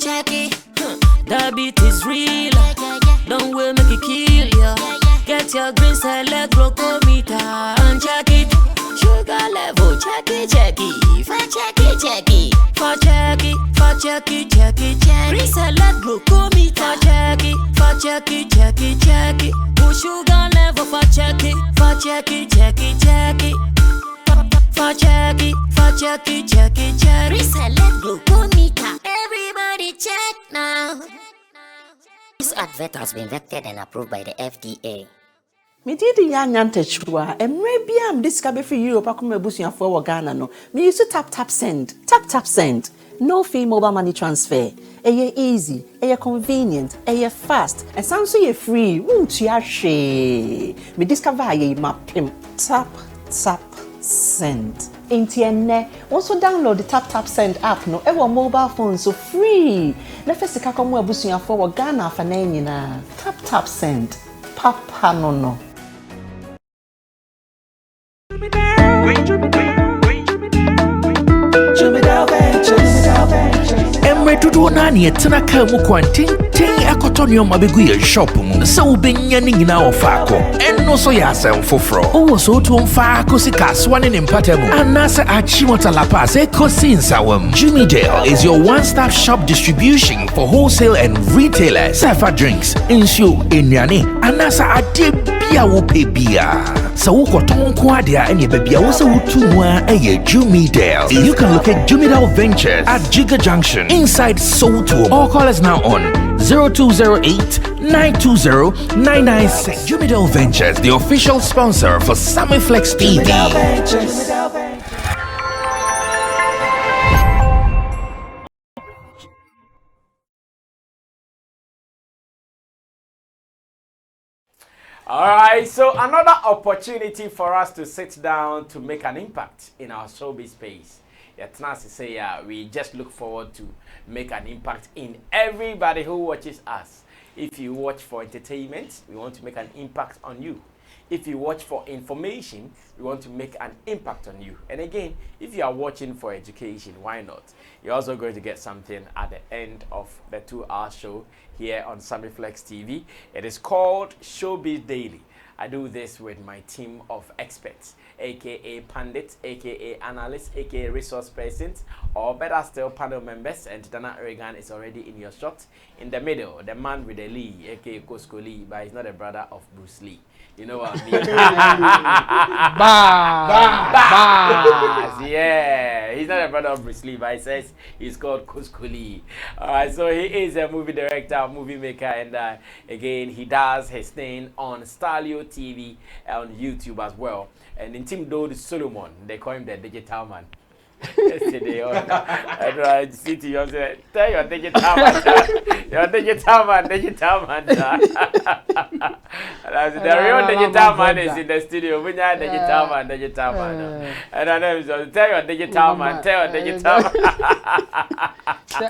check it. That beat is real. Don't will make it kill ya. Get your green select glucometer and check it. Sugar level, check it. For check it. For check it, check it. Green select glucometer, check it. Push sugar level, for check it. For check it. Reselect glucometer. Everybody check now. This advert has been vetted and approved by the FDA. Me did the young antechua, and maybe I'm this cabin for Europe. I come a bush for Ghana. No, me used to tap send. No fee mobile money transfer. Easy, convenient, fast, and sounds so free. Won't you share? Me discover map him. Tap send. Intienne, also download the tap send app. No, ever mobile phone so free. Let us come a bush for Ghana for na. Tap send. Papa no. Emre tudo nani etena ka mu kwanten akotonyo mabegu ye shop mu se ubenya ni nyina ofako enno so ya asem foforo owo so to mfa akosi kaswa ne mpatamu anase achimota la pass ekosi nsawam. Jimmy Dale is your one-stop shop distribution for wholesale and retailers. Safa drinks, insure, enyane, anasa ade bia wo pebia. So ukoton kwadia enye bebia wo se wutumwa eye Jimmy Dale. You can locate Jimmy Dale Ventures at Giga Junction inside Soto, or call us now on 0208-920-996. Jimmy Dale Ventures, the official sponsor for Sammy Flex TV. Alright, so another opportunity for us to sit down to make an impact in our showbiz space. It's nice to say, we just look forward to make an impact in everybody who watches us. If you watch for entertainment, we want to make an impact on you. If you watch for information, we want to make an impact on you. And again, if you are watching for education, why not? You're also going to get something at the end of the 2-hour show here on Sammy Flex TV. It is called Showbiz Daily. I do this with my team of experts, aka pundits, aka analysts, aka resource persons, or better still, panel members. And Dana Reagan is already in your shot. In the middle, the man with the Lee, aka Cosco Lee, but he's not a brother of Bruce Lee. You know what I mean? Yeah, he's not a brother of Bruce Lee, but he says he's called Cosco Lee. Alright, so he is a movie director, movie maker, and again, he does his thing on Stalio TV on YouTube as well. And in Team Dode Solomon, they call him the digital man. Yesterday, I see to you, tell your digital man, digital man. The real digital man is in the studio. We are digital man. And I know, tell your digital man,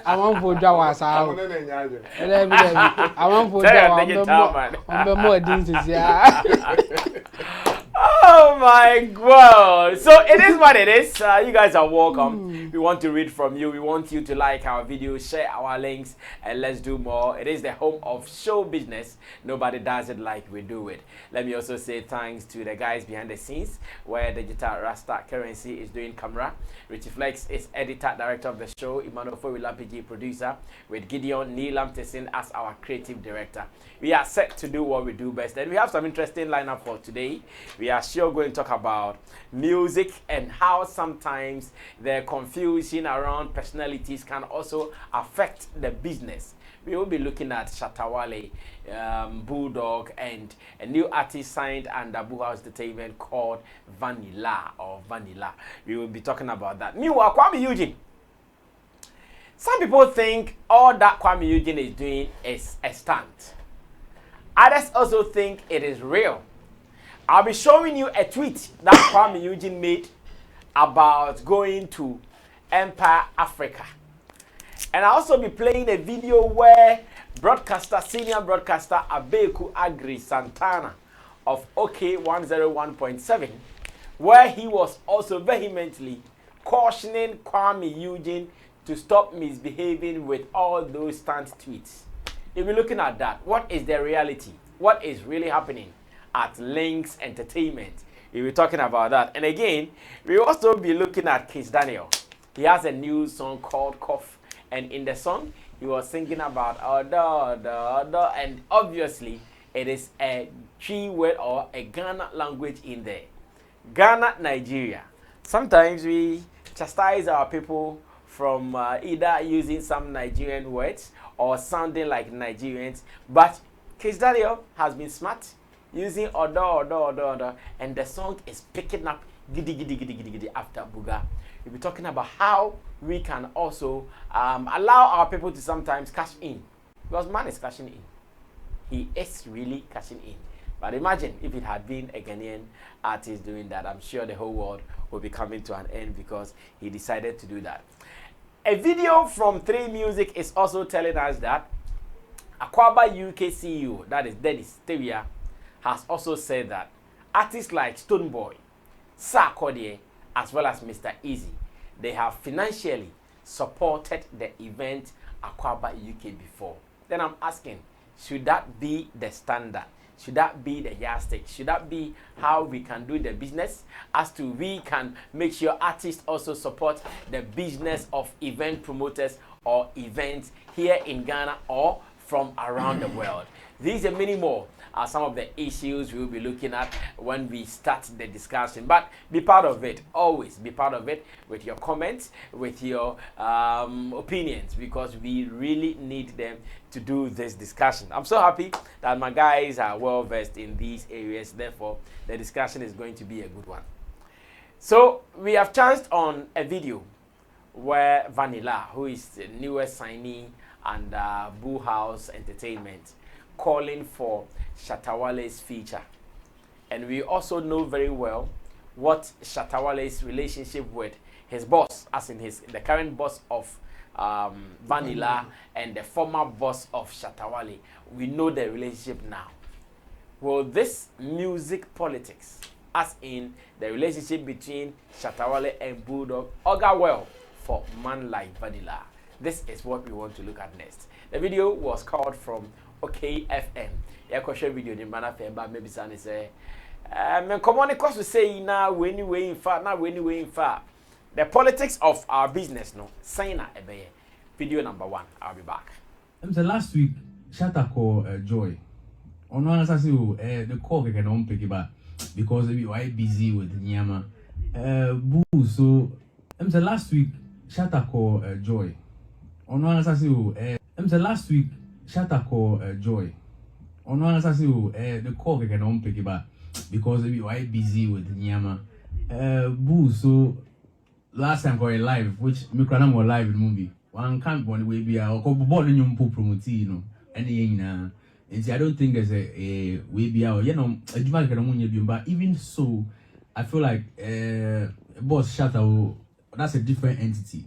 I want for Jawas out. I want for Oh my God. So it is what it is. You guys are welcome. We want to read from you. We want you to like our videos, share our links, and let's do more. It is the home of show business. Nobody does it like we do it. Let me also say thanks to the guys behind the scenes where Digital Rasta Currency is doing camera. Richie Flex is editor, director of the show. Emmanuel Fowila, producer, with Gideon Neelam Tessin as our creative director. We are set to do what we do best, and we have some interesting lineup for today. We are sure going to talk about music and how sometimes the confusion around personalities can also affect the business. We will be looking at Shatta Wale, Bulldog, and a new artist signed under Boo House Entertainment called Vanilla. We will be talking about that. Meanwhile, Kuami Eugene. Some people think all that Kuami Eugene is doing is a stunt. Others also think it is real. I'll be showing you a tweet that Kuami Eugene made about going to Empire Africa. And I'll also be playing a video where senior broadcaster Abeku Agri Santana of OK 101.7, where he was also vehemently cautioning Kuami Eugene to stop misbehaving with all those stunt tweets. If you're looking at that, what is the reality? What is really happening at Lynx Entertainment? We'll be talking about that. And again, we'll also be looking at Kizz Daniel. He has a new song called Cough. And in the song, he was singing about and obviously it is a G word or a Ghana language in there. Ghana, Nigeria. Sometimes we chastise our people from either using some Nigerian words or sounding like Nigerians. But Kizz Daniel has been smart using odo, and the song is picking up giddy after Buga. We'll be talking about how we can also allow our people to sometimes cash in. Because man is cashing in. He is really cashing in. But imagine if it had been a Ghanaian artist doing that. I'm sure the whole world will be coming to an end because he decided to do that. A video from 3 Music is also telling us that Akwaba UK CEO, that is Dennis Tewia, has also said that artists like Stonebwoy, Sarkodie, as well as Mr. Easy, they have financially supported the event Akwaba UK before. Then I'm asking, should that be the standard? Should that be the yardstick? Should that be how we can do the business? As to we can make sure artists also support the business of event promoters or events here in Ghana or from around the world. These and many more are some of the issues we will be looking at when we start the discussion. But be part of it. Always be part of it with your comments, with your opinions, because we really need them to do this discussion. I'm so happy that my guys are well versed in these areas. Therefore, the discussion is going to be a good one. So we have chanced on a video where Vanilla, who is the newest signee and Boo House Entertainment, calling for Shatta Wale's feature. And we also know very well what Shatta Wale's relationship with his boss, as in the current boss of Vanilla and the former boss of Shatta Wale. We know the relationship now. Will this music politics, as in the relationship between Shatta Wale and Bulldog, augur well for man like Vanilla? This is what we want to look at next. The video was called from OKFM. Yeah, question video in manner but maybe Sunny say, come on, because we say now when you way in far, now when you way in far. The politics of our business, no. Sign a video number 1. I'll be back. The last week, Shatta called Joy. On one answer, the call can on pick it back because we were busy with Nyama. Boo, so the last week, Shatta called Joy. On one answer, the last week, Shatta called Joy. On one answer, the call can on pick it back because we were busy with Nyama. Boo, so last time going live, which Mikranam were live in the movie. One can't go away be a born in your promote, you know, any and I don't think there's a way be out, you know, a Jimal, but even so, I feel like boss Shatta, that's a different entity.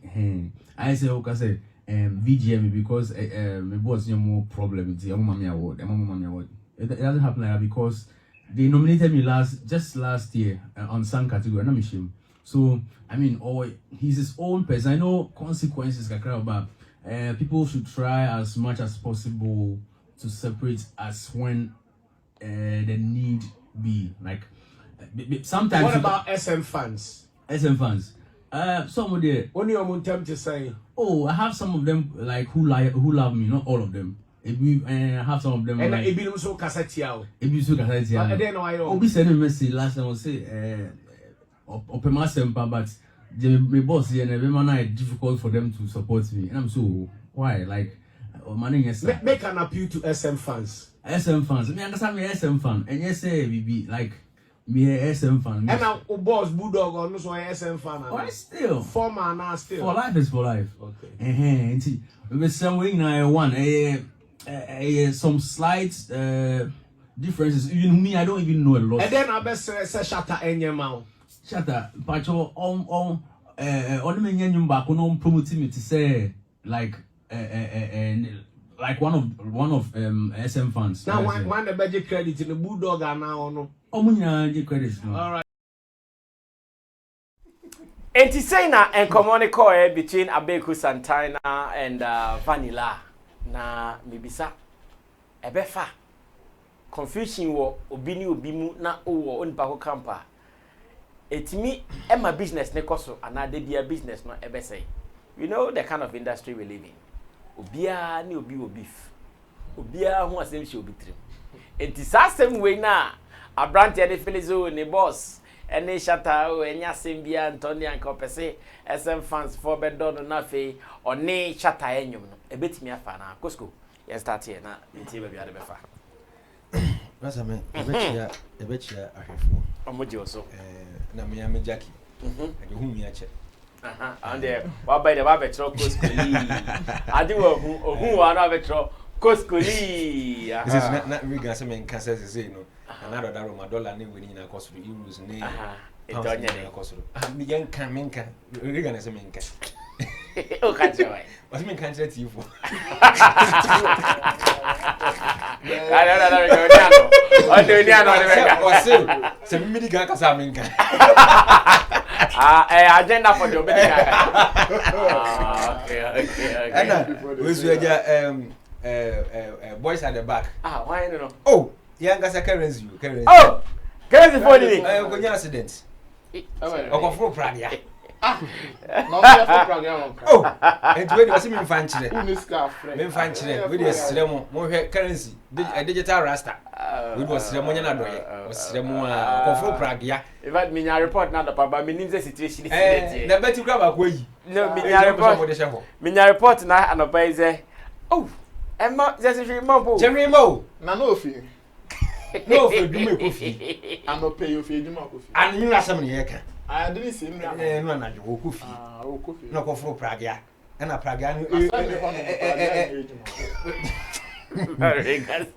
I say, okay, say VGM because my boss no more problem with the Mommy Award, It doesn't happen like that because they nominated me just last year on some category, and I'm ashamed. So I mean, he's his own person. I know consequences, but people should try as much as possible to separate as when the need be. Like sometimes. What about SM fans? SM fans. Some of the only I'm tempted to say. Oh, I have some of them like who love me, not all of them. I have some of them. And like, it be so cassette. It be so cassette. I don't know. I don't. We send a message last time. I say open myself, but my boss here and every man it's difficult for them to support me, and I'm so why like money yes. Make an appeal to SM fans. SM fans. Me understand me SM fan, and yes say we be like me a SM fan. And now boss Bulldog or no so SM fan. Why still? Former now still. For life is for life. Okay. We somewhere now one some slight differences. Even me, I don't even know a lot. And then I best say Shatta in your mouth. Shatta, Pacho on the menu back on promoting me to say like one of SM fans. Now one the budget credit in the Bulldog are now no. Oh, credit. All right. And to say na and common call between Abeku Santana and Vanilla. Na mibisa ebefa confusion wo obini obimu na owo onipa ko camper. Etimi my business ne koso another dia business no ebe say. You know the kind of industry we live in. Obia ni obi beef. Obia ho asem shi obi trim. Enti sasem we na abrante ne felizo ne boss ene Shatta o enya sembia Anthony anka opese SM fans for bedo na fe oni Shatta enyum no ebetimi afa na Costco you start here na nti ba bia de befa Rasa me ebechia ahwefo omoji oso na me am Jackie ade hu mi ache and there wa by the ba betro Costco li ade wo hu wa na betro Costco li this is not we gonna say me can say no another $1 ni we ni na cost euros ni etonye na cost mi yanka menka we gonna say menka o ka joy what me can say to you for se mi diga ka sa menka agenda for the okay and we boys at the back why no oh yeah gasa currency oh currency for the go accident o for pragia no for program oh and when you see me fan chire uniska friend me fan chire we dey sremo mo hwe currency digital rasta we do sremo nya na doye o sremo a for pragia even me report na papa me nim the situation is na beti kra ba ko yi no me report na anopa is oh Emma just remember Jeremo na no fi no for do me kofi anopa you fi eduma kofi and you asem ne yeka I didn't see me no na jo kofi kofi no ko for pragia na pragia no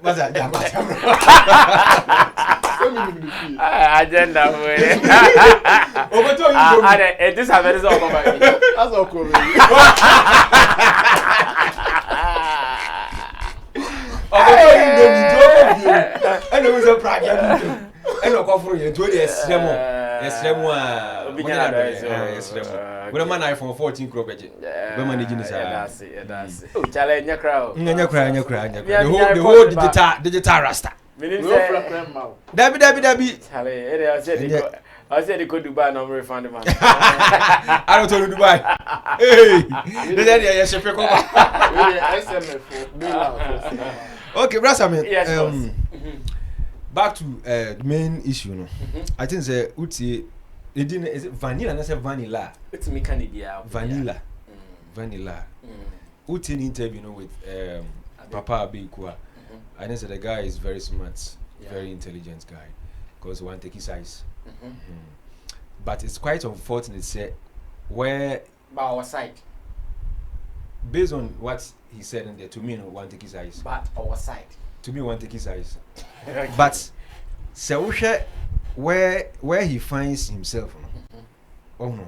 what's that agenda for ogoto you and this have is all about that's all cool and it was a pragia and no ko you to the esremo when man iPhone 14 crop eje we manage this that's oh challenge nya crowd the whole digital rasta meaning say Dabi challenge I said they could Dubai no refund man I don't tell you Dubai hey they chef come okay brother man yes, back to the main issue no I think say uti is it vanilla na say vanilla it's me canibia vanilla uti interview with Papa Abekua I think say the guy is very smart very intelligent guy because one take his size but it's quite unfortunate say where by our side based on what he said in there to me no one take his eyes but our side to me one take his eyes but say where he finds himself oh no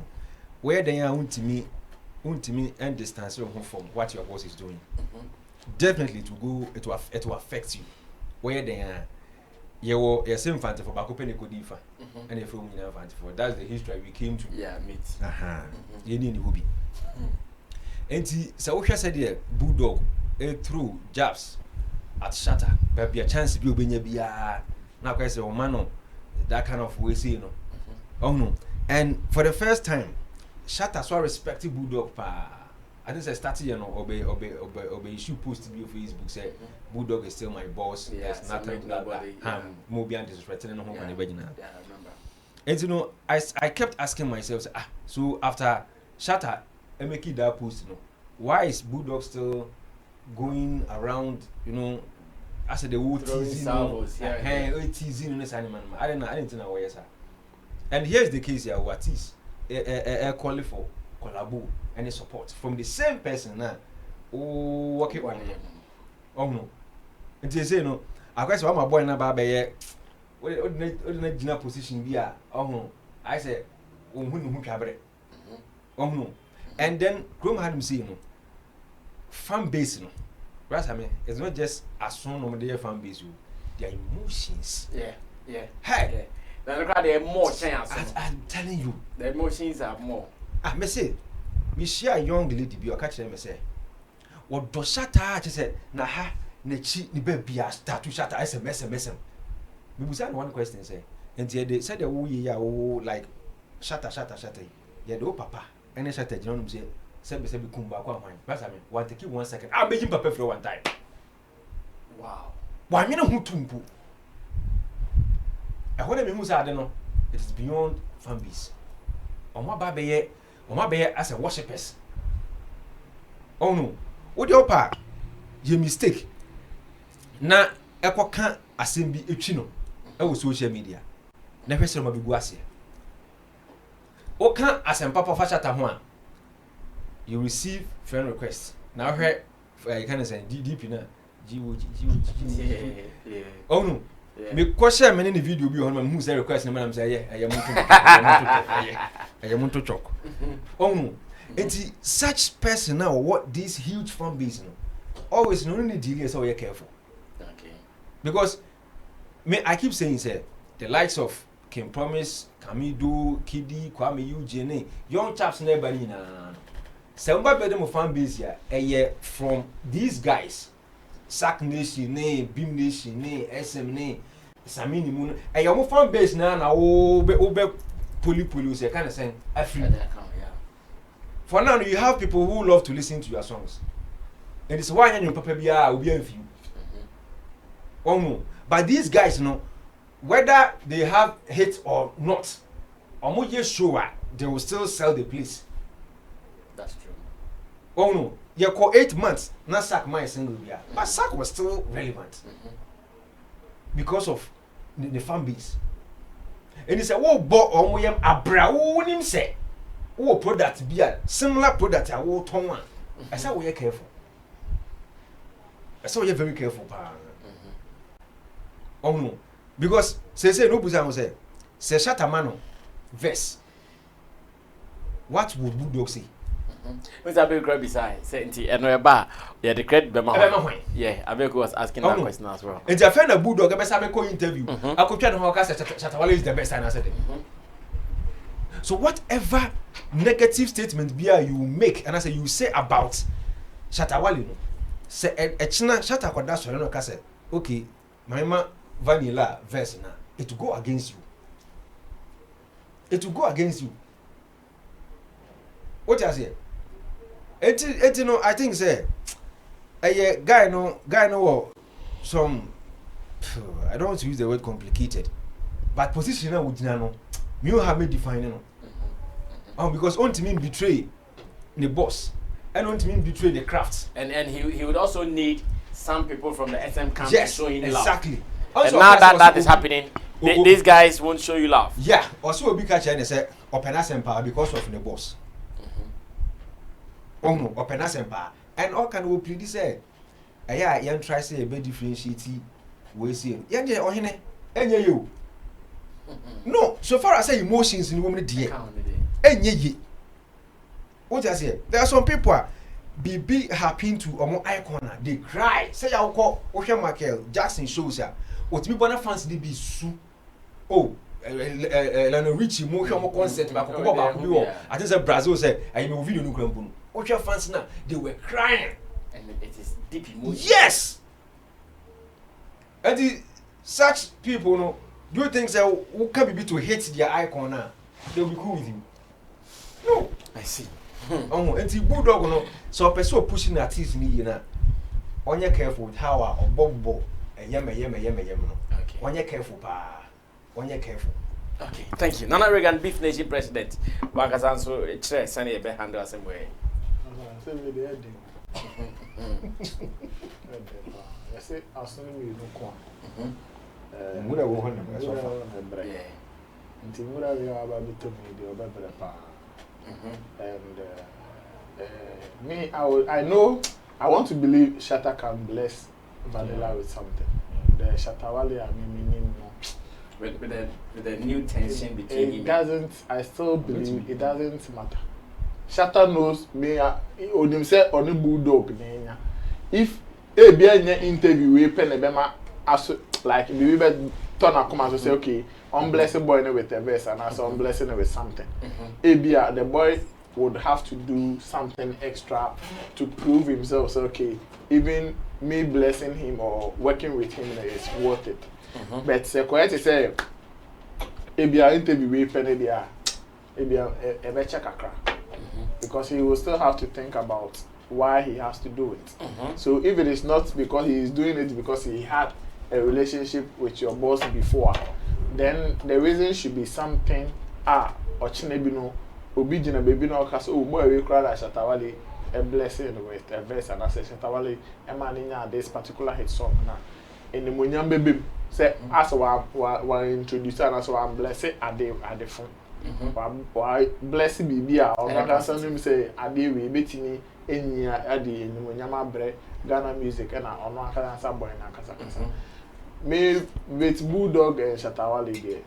where they are untimi and distance from what your boss is doing definitely it will affect you where they are your same fancy for Bakopene Kodifa and if from fancy for that's the history we came to meet you need hobby and so said here Bulldog through jabs at Shatta but be a chance to be obenya bia na kwa say o man that kind of way say you know oh no and for the first time Shatta so respected Bulldog pa I think I started you know obey issue post to be on Facebook say Bulldog is still my boss there's nothing Mobi and disrespecting no home and everything and you know I kept asking myself so after Shatta make that post you know why is Bulldog still going around you know I said the word teasing this animal I didn't know where sir and here's the case here what is a call for collabo and support from the same person now working on oh no and you say no I guess my boy na ba be what na position bi oh no I say hu twabre oh no and then Chrome had him say no fan base no right I mean it's not just as soon no their fan base their emotions yeah hey then look at the more chance I'm telling you the emotions are more me say me share a young lady bi o ka kire me say wo do Shatta che say na ha na chi ni ba bia start to Shatta SMS me busa one question say enti they said the wo ye ya wo like Shatta ye do papa ene Shatta gina no say be kumba kwa hwan ba sa me want to keep 1 second making papa for one time. Wow. Why me no hu tumpo e ho na me hu say ade no it is beyond fan base Oma beye as a worshippers. Oh no. What the opa? Ye mistake. Na ekoka asembi etwi no. E wo social media. Na hwese ma bigu ase. Oka asempa papa Shatta ho a. You receive friend request. Na hwe you can say DP na GOG. Yeah. Oh no. Me share me in the video bi on who say request na man say I am to chok. Oh no. Enti such person now what this huge fan base no. Always no need delay so you careful. Okay. Because I keep saying say the likes of Kim Promise, Kamido, Kiddy, Kuami Eugene, young chaps never na. Samba bedem fan base here from these guys. Sack Nation, Beam Nation, SM, Sammy Moon. And your fan base now, Obe Poli, say kind of saying, For now, you have people who love to listen to your songs. And it's why you Papa Bia will be a few. Oh no. But these guys, whether they have hit or not, or just sure they will still sell the place. That's true. Oh no. You call 8 months, not sack my single year. But sack was still relevant because of the fan base. And he said, "Oh, bought or William Abra, him say, oh, product be a similar product. I will turn one." I said, "We are careful." I said, "We are very careful, pa." Oh no, because say no buza say Shatta mano verse. What would Bulldog say? Mr. Abel Grab beside Senti and no bar. Yeah, the credit Bema. Yeah, Abel was asking that question as well. And I found a Bulldog, a best interview. I could try to how Shatta Wale is the best, and I said it. So, whatever negative statement you make, and I say you say about Shatta Wale, say a China Shatta Kodaso, and I said, okay, my vanilla verse now, it will go against you. It will go against you. What I say? It I think say a guy no some I don't want to use the word complicated, but position now would know you have me define because on to mean betray the boss and on to mean betray the crafts and he would also need some people from the SM camp to show him exactly. love. And now that is happening, these guys won't show you love. Yeah, also a big catch and say open us power because of the boss. Oh no, open us and all can we please say, yeah, young try say a bit differentiate we see. Yeah, oh hene, you. No, so far as say emotions in woman dear. Ye. What I say? There are some people be happy to a more icon, they cry. Say I'll call Ocean Michael Jackson shows ya. What me wanna fancy be su. Oh. Lana Richie more concert back. I think that Brazil said I know video no. What your fans now? They were crying, and it is deep emotion. Yes, and such people, do you think that who can be to hate their icon now? They'll be cool with you. No, I see. Oh, and the Bulldog, so a person pushing that is me, on your careful with how or bobo and yama. Okay. On your careful, pa. On your careful. Okay, thank you. Nana Reagan, Beef Nation President. Wakasanso, a chair, Sunny, a handle the same way. I say, I'll send you no corn. Muda wo hon na so fa. Nti muda we aba bitom de obebere pa. And me I know I want to believe Shatta can bless Vanilla with something. The Shatta Wale I mean with the new tension between him. It doesn't, I still believe it doesn't matter. Shatta knows me on himself on the Bulldog. If a be an interview we pen a bema as like we be turn a come and say okay, I'm blessing boy with a verse and I say I'm blessing with something. A be the boy would have to do something extra to prove himself. So, okay, even me blessing him or working with him is worth it. But say quite say if you interview with penny there, if you a check a because he will still have to think about why he has to do it. So if it is not because he is doing it because he had a relationship with your boss before, then the reason should be something or chinebino obijina baby no cause oh boy we cry that Shatta Wale a blessing with a verse and I say Shatta Wale a man in this particular hit song now in the munyam baby say as one introduce and as one bless it at the phone. Why bless baby or not some say ade we betini enya ade in the munyam bre Ghana music and on one can answer boy na kasa me with Bulldog and Shatta Wale there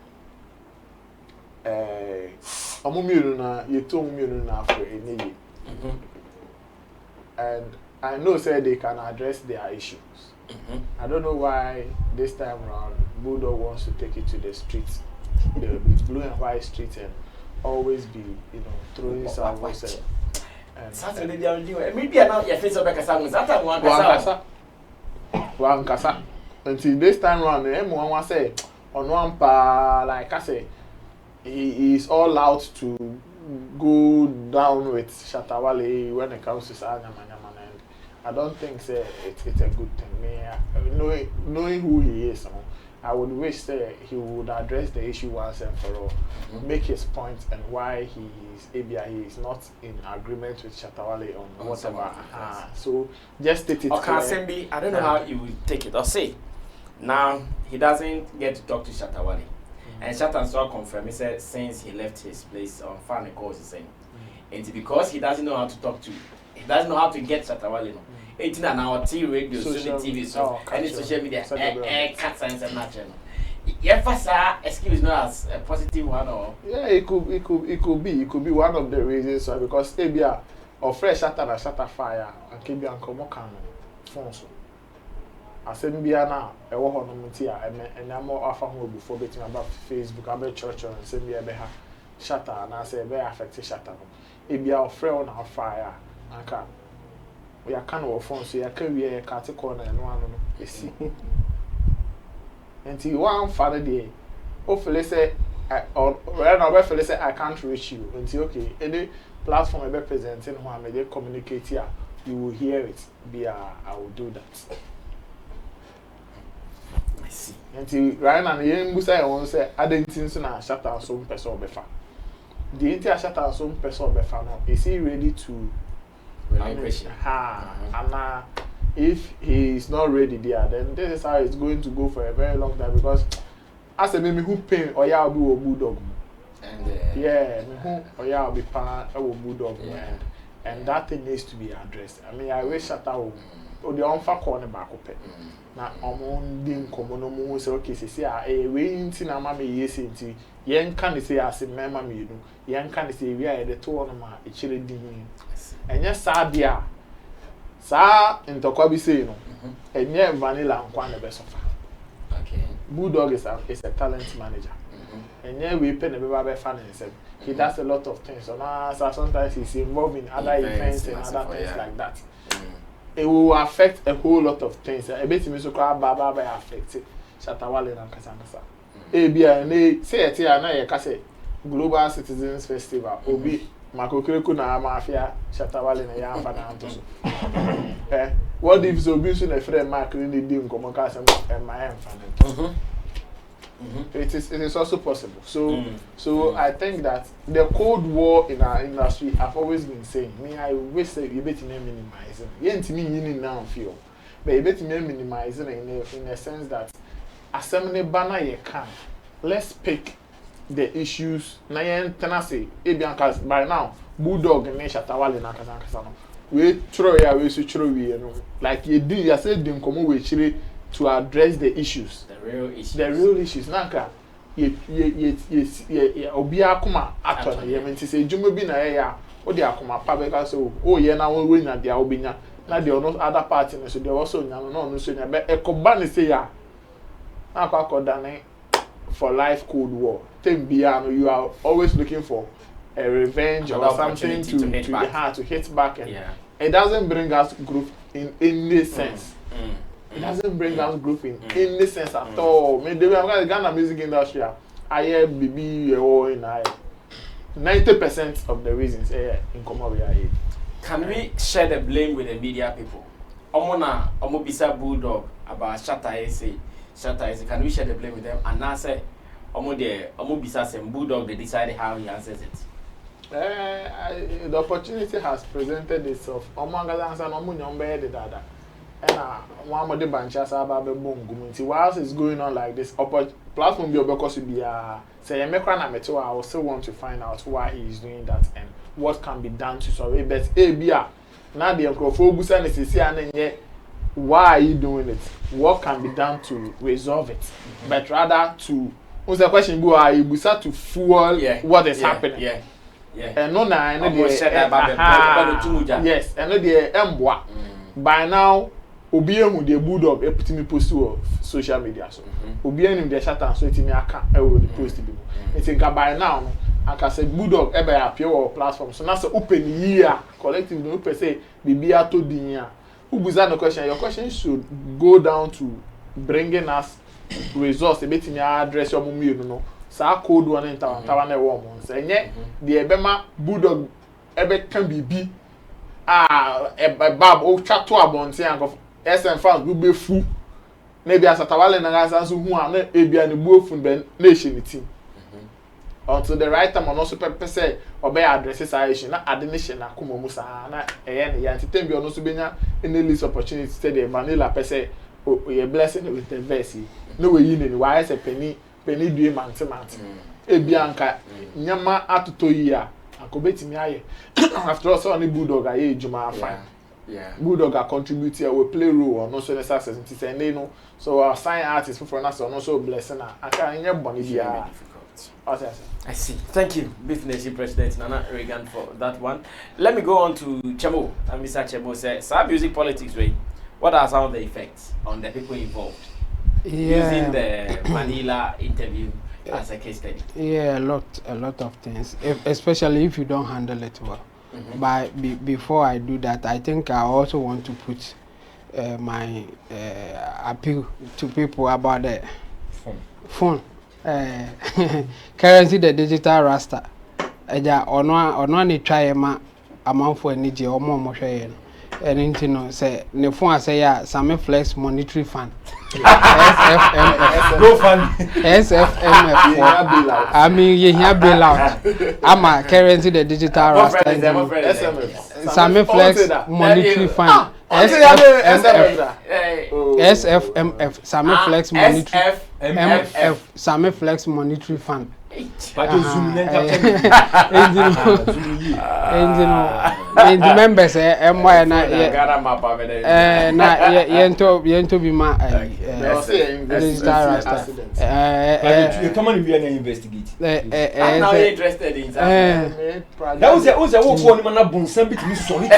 na for any and I know say they can address their issues. I don't know why this time around Bulldog wants to take it to the streets, the blue and white streets, and always be, you know, throwing some voices. Saturday they are doing. Maybe now your face up like a song. That one kasa. Until this time around, everyone say on one pa like I say. He is all out to go down with Shatta Wale when it comes to Nyama, and I don't think it's a good thing. Me, knowing who he is, I would wish that he would address the issue once and for all, make his point and why he is not in agreement with Shatta Wale on whatever. So just state it. Okay, Sammy, I don't know how you would take it or say. Now he doesn't get to talk to Shatta Wale. And Shatta saw confirm, he said since he left his place on fan calls, he's saying, and because he doesn't know how to talk to, he doesn't know how to get Shatta Wale. 18 an hour TV radio, social TV, so any social media, cats and nothing. Yes, excuse me as a positive one or yeah, it could be one of the reasons because Abia or fresh Shatta and Shatta fire and keep you uncomfortable phones. Asembia na ewo ho no mti and I'm more afa ho before betting about Facebook about church and Asembia be ha Shatta na say be affect Shatta no ebia ofre on na fire anka we aka no phone so ya ka wie ka te corner no ano no esi enti one father dey hopefully say or right now hopefully say I can't reach you enti okay any platform be presenting who am dey communicate here you will hear it I will do that. I see. And right now, the young Busa won't say, I didn't think so. Now, Shatta some person befa. The entire Shatta some person befa now. Is he ready to relinquish? And if he is not ready there, then this is how it's going to go for a very long time because as a maybe who pain or ya will be a Bulldog. And yeah, who or ya will be pan a Bulldog. And that thing needs to be addressed. I mean, I wish Shatta will. Or the unfa corner back up. Na omon din komo no mo say okay say we nti na ma me yesi nti yen kan say as mema me nu yen kan say we are the to no ma e kire din enye sa bia sa ntokwa bi say no enye vanilla nkwa na be sofa. Okay, Bulldog is a talent manager. Enye we pay na be ba fan himself. He does a lot of things. So now sometimes he's involved in other events and other things like that. It will affect a whole lot of things. A bit me so called baba affect Shatta Wale and Kasangasa. ABA say it here na ye Global Citizens Festival. Obi Makokreku na mafia Shatta Wale na ya amfa na anto so. What if so be so na friend Mark ni di nkomo ka asem my amfa. It is also possible. So I think that the Cold War in our industry, I've always been saying, I wish that you better minimize it. You ain't me in now feel, but you better minimize it in a sense that assembly banner you can. Let's pick the issues. Na yen tenase ebiankas by now Bulldog and Shatta Wale na kasa no. We throw ya we so throw we no. Like you do you say dem come we chire to address the issues. The real issues. Nanka ye obi akoma ato na ye menti say dwuma bi na ya o de akoma pa be ka so o ye na we na dia obinya na the other party no so they also nya no so nya be ekoba ne say ya akwa dane for life Cold War. Think bia no you are always looking for a revenge or something to hit back, and it doesn't bring us growth in any sense. It doesn't bring us growth in any sense at all. Maybe I'm going to Ghana music industry. I hear BB or in 90% of the reasons in Kuami. Can we share the blame with the media people? Omo bisa Bulldog about Shatta say. Can we share the blame with them? And now say omo bisa some Bulldog, they decided how he answers it. The opportunity has presented itself. Omo answer omo nyombe de dada. And one of the branches about the boom. Whilst it's going on like this, platform be because be say I also want to find out why he is doing that and what can be done to solve it. But now the microphone and why are you doing it? What can be done to resolve it? But rather to what's the question go are you start to fuel what is happening? And no yes, and no the by now Obiye who the Bulldog put me post to social media so. Obiye him the Shatta so it me aka e wo the post people. It's by now I can say Bulldog ebe appear on platform so now say open year collective no per say bibia to dinya. Who buza no question? Your question should go down to bringing us results. Ebeti me address your mummy no. Sa code one in town na e wo mo. Say nye the ebema Bulldog ebe can be bab o chat to abonte and SM fans go be fu maybe as Shatta Wale na gas so hu an e bia ne bu ofun be nation team until the right time on also pepper say obey addresses issue na admission na kuma musa na eye ne ya tetem bi ono so benya any list opportunity say the vanilla per say we blessing with the verse no we yin ni why say penny due mante e bia nka nyama atoto yi a akobetimi aye after all so any Bulldog aye ejuma afan. Bulldog are contribute here, we play role or no so the success and they know so our sign artists for us are also blessing. I can't hear bonnie difficult. I see. Thank you, Beef Nation President Nana Reagan for that one. Let me go on to Chemo. And Mr. Chemo says, "Sir, music politics way. What are some of the effects on the people involved using the Manila interview as a case study?" Yeah, a lot of things, especially if you don't handle it well. But before I do that, I think I also want to put my appeal to people about the phone. Currency the digital rasta. Eja ono ni try ma amanfo ani je omo mo hwe and you know say ne phone say ya Sammy Flex monetary fund. SFMF. No fund. SFMF. I mean, you hear bailout. I'm a currency the digital rasta. Sammy Flex monetary fund. SFMF. Sammy Flex monetary. MF. Sammy Flex monetary fund. But you zoom in and the members MY na yento be ma you come on be an investigate. I'm now interested in that. That was a work on man bonsam bit me solid.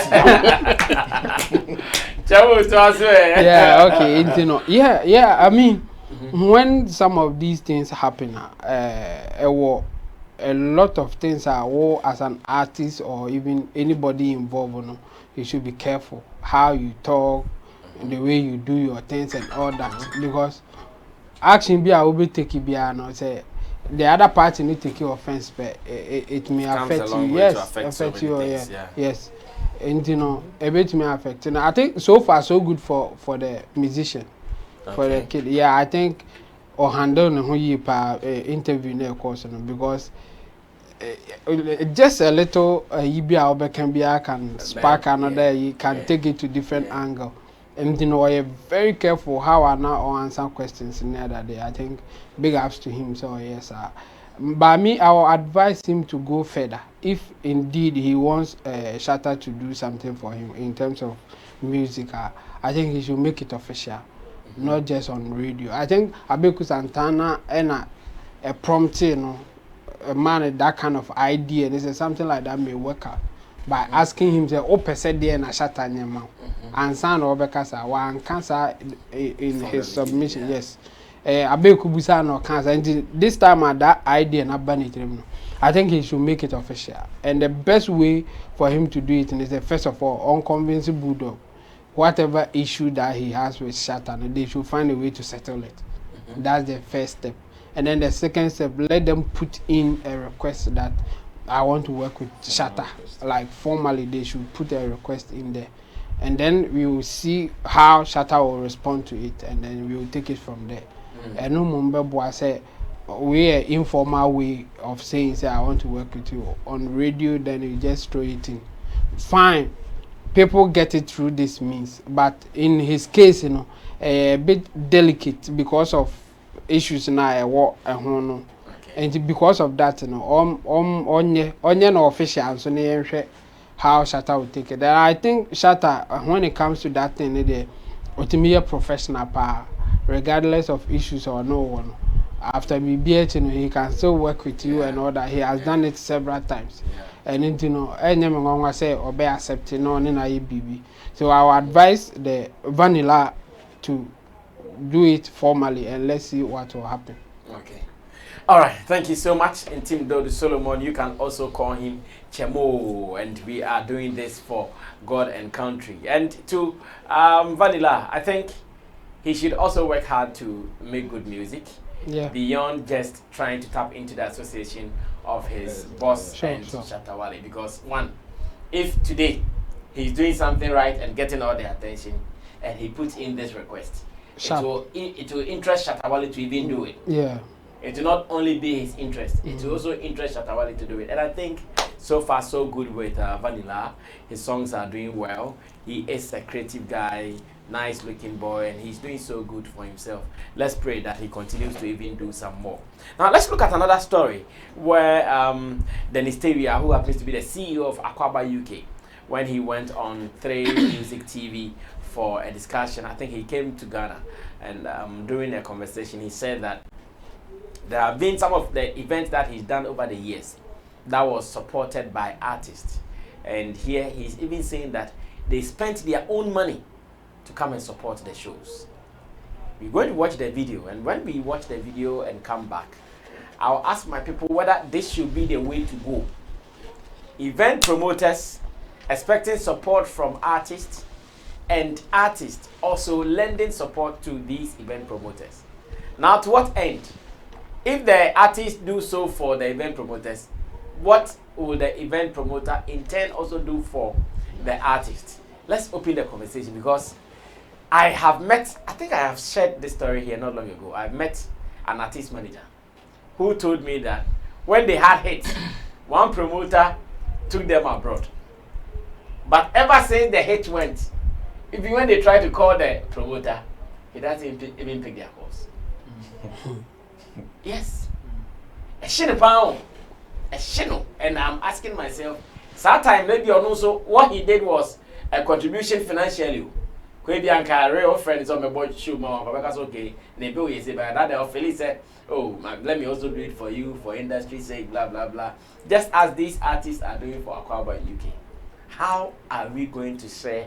Yeah, okay, yeah, I mean when some of these things happen, a lot of things are as an artist or even anybody involved, you know, you should be careful how you talk, the way you do your things and all that, because action be I will be taking be no say the other party need to take offense, but it may affect you. Yes, affect you. Yes, and you know, a bit may affect. And I think so far so good for the musician. For the kid, yeah, I think or handle who you interview in course because just a little can spark another. You can take it to different angle, and you know, you're very careful how I now answer questions in the other day. I think big ups to him. So yes, by me, I will advise him to go further if indeed he wants Shatta to do something for him in terms of music. I think he should make it official. Not just on radio. I think Abeku Santana and a prompt, you know, a man that kind of idea. And it's something like that may work out by asking him to open said there and a Shatta Nyama and San Obekasa one cancer in his submission. Yes, Abeku Busano cancer. And this time that idea not ban it. I think he should make it official. And the best way for him to do it is that, first of all, unconvince Bulldog. Whatever issue that he has with Shatta, they should find a way to settle it. That's the first step. And then the second step, let them put in a request that I want to work with Shatta. Like formally, they should put a request in there. And then we will see how Shatta will respond to it, and then we will take it from there. And no remember, say we are informal way of saying, say I want to work with you on radio. Then you just throw it in. Fine, people get it through this means, but in his case, a bit delicate because of issues now. And because of that, onye no official, so how Shatta will take it. And I think Shatta, when it comes to that thing, the ultimate professional power, regardless of issues or no one. After BBH, he can still work with you and all that. He has done it several times. And any say obey accepting no BB. So I would advise the Vanilla to do it formally, and let's see what will happen. Okay. All right, thank you so much. And Team Dodo Solomon, you can also call him Chemo, and we are doing this for God and country. And to Vanilla, I think he should also work hard to make good music, beyond just trying to tap into the association of his boss Shatta Wale. Because one, if today he's doing something right and getting all the attention, and he puts in this request, it will interest Shatta Wale to even do it. It will not only be his interest, it will also interest Shatta Wale to do it. And I think so far so good with Vanilla. His songs are doing well. He is a creative guy, nice looking boy, and he's doing so good for himself. Let's pray that he continues to even do some more. Now let's look at another story where Dennis Teria, who happens to be the CEO of Aquaba UK, when he went on 3 Music TV for a discussion, I think he came to Ghana, and during a conversation he said that there have been some of the events that he's done over the years that was supported by artists. And here he's even saying that they spent their own money to come and support the shows. We're going to watch the video, and when we watch the video and come back, I'll ask my people whether this should be the way to go. Event promoters expecting support from artists, and artists also lending support to these event promoters. Now, to what end? If the artists do so for the event promoters, what will the event promoter in turn also do for the artist? Let's open the conversation, because I think I have shared this story here not long ago. I met an artist manager who told me that when they had hits, one promoter took them abroad. But ever since the hit went, even when they try to call the promoter, he doesn't even pick their calls. Yes. A shino. And I'm asking myself, sometime maybe also what he did was a contribution financially. Could be a real friends on my boy show because okay, maybe we say by that Philly said, oh, let me also do it for you for industry's sake, blah blah blah. Just as these artists are doing for Aquaba UK. How are we going to share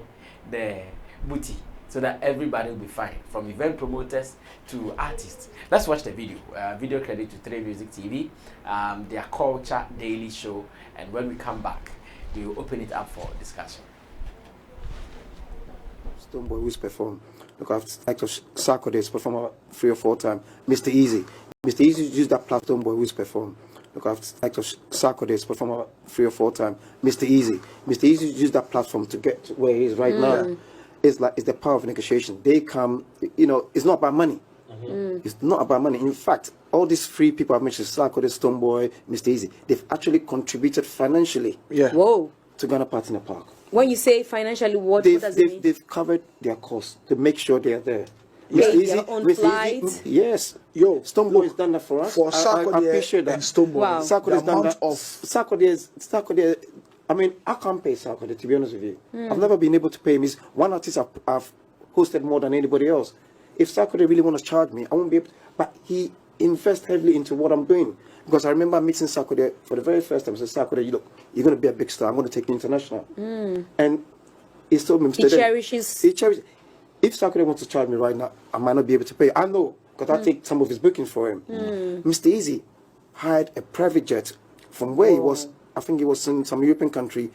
the booty so that everybody will be fine, from event promoters to artists? Let's watch the video. Video credit to 3 Music TV, their culture daily show, and when we come back, we will open it up for discussion. Stoneboy who's performed. Look, I've like Sarkodis perform 3 or 4 times. Mr. Easy used that platform. Stoneboy who's performed. Look, I've like Sarkodis perform 3 or 4 times. Mr. Easy used that platform to get to where he is right now. It's the power of negotiation. They come, it's not about money. It's not about money. In fact, all these 3 people I've mentioned, Sarkodis, Stoneboy, Mr. Easy, they've actually contributed financially. Whoa. To Ghana Partner Park. When you say financially, what does it mean? They've covered their costs to make sure they are there. Pay their own flight. Yes. Stoneboy has done that for us. For I appreciate that. And Stoneboy. Wow. Sarkodie has done that. Sarkodie, I mean, I can't pay Sarkodie, to be honest with you. I've never been able to pay him. He's one artist I've hosted more than anybody else. If Sarkodie really want to charge me, I won't be able to. But he invests heavily into what I'm doing. Because I remember meeting Sarkodie for the very first time. I said, Sarkodie, look, you're going to be a big star. I'm going to take you international. And he told me, he cherishes. If Sarkodie wants to charge me right now, I might not be able to pay. I know, because I take some of his bookings for him. Mr. Easy hired a private jet from where he was, I think he was in some European country,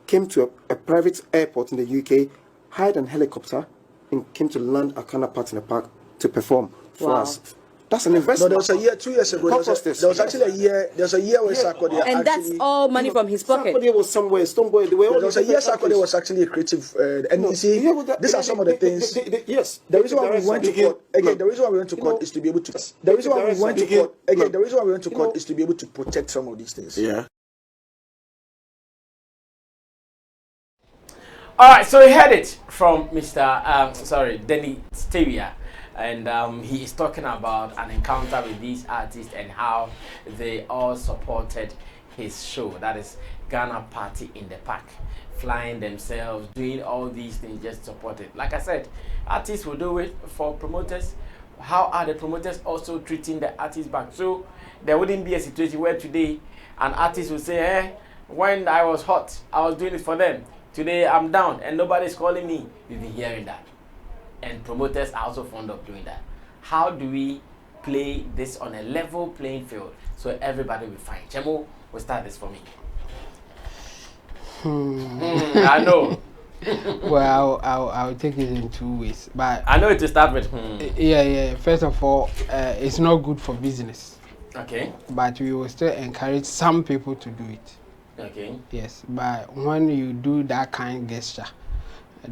came to a private airport in the UK, hired an helicopter, and came to land at Kana Park in the park to perform for us. That's an investment. No, there was a year, 2 years ago. There was actually a year. There's a year where Sarkodie and that's all money from his pocket. Sarkodie was somewhere. Stoneboy. There was a year Sarkodie was actually a creative. And you see, these are some of the things. Yes. The reason why we went to court again. The reason why we went to court is to be able to. The reason why we went to court again. The reason why we went to court is to be able to protect some of these things. Yeah. All right, so we heard it from Mr. Denny Stevia, and he is talking about an encounter with these artists and how they all supported his show. That is Ghana Party in the Park, flying themselves, doing all these things just to support it. Like I said, artists will do it for promoters. How are the promoters also treating the artists back? So there wouldn't be a situation where today an artist will say, hey, when I was hot, I was doing it for them. Today I'm down and nobody's calling me. You've been hearing that. And promoters are also fond of doing that. How do we play this on a level playing field so everybody will fine? Chemo will start this for me. I know. Well, I'll take it in 2 ways. But I know it to start with. Yeah. First of all, it's not good for business. Okay. But we will still encourage some people to do it. Okay. Yes, but when you do that kind of gesture,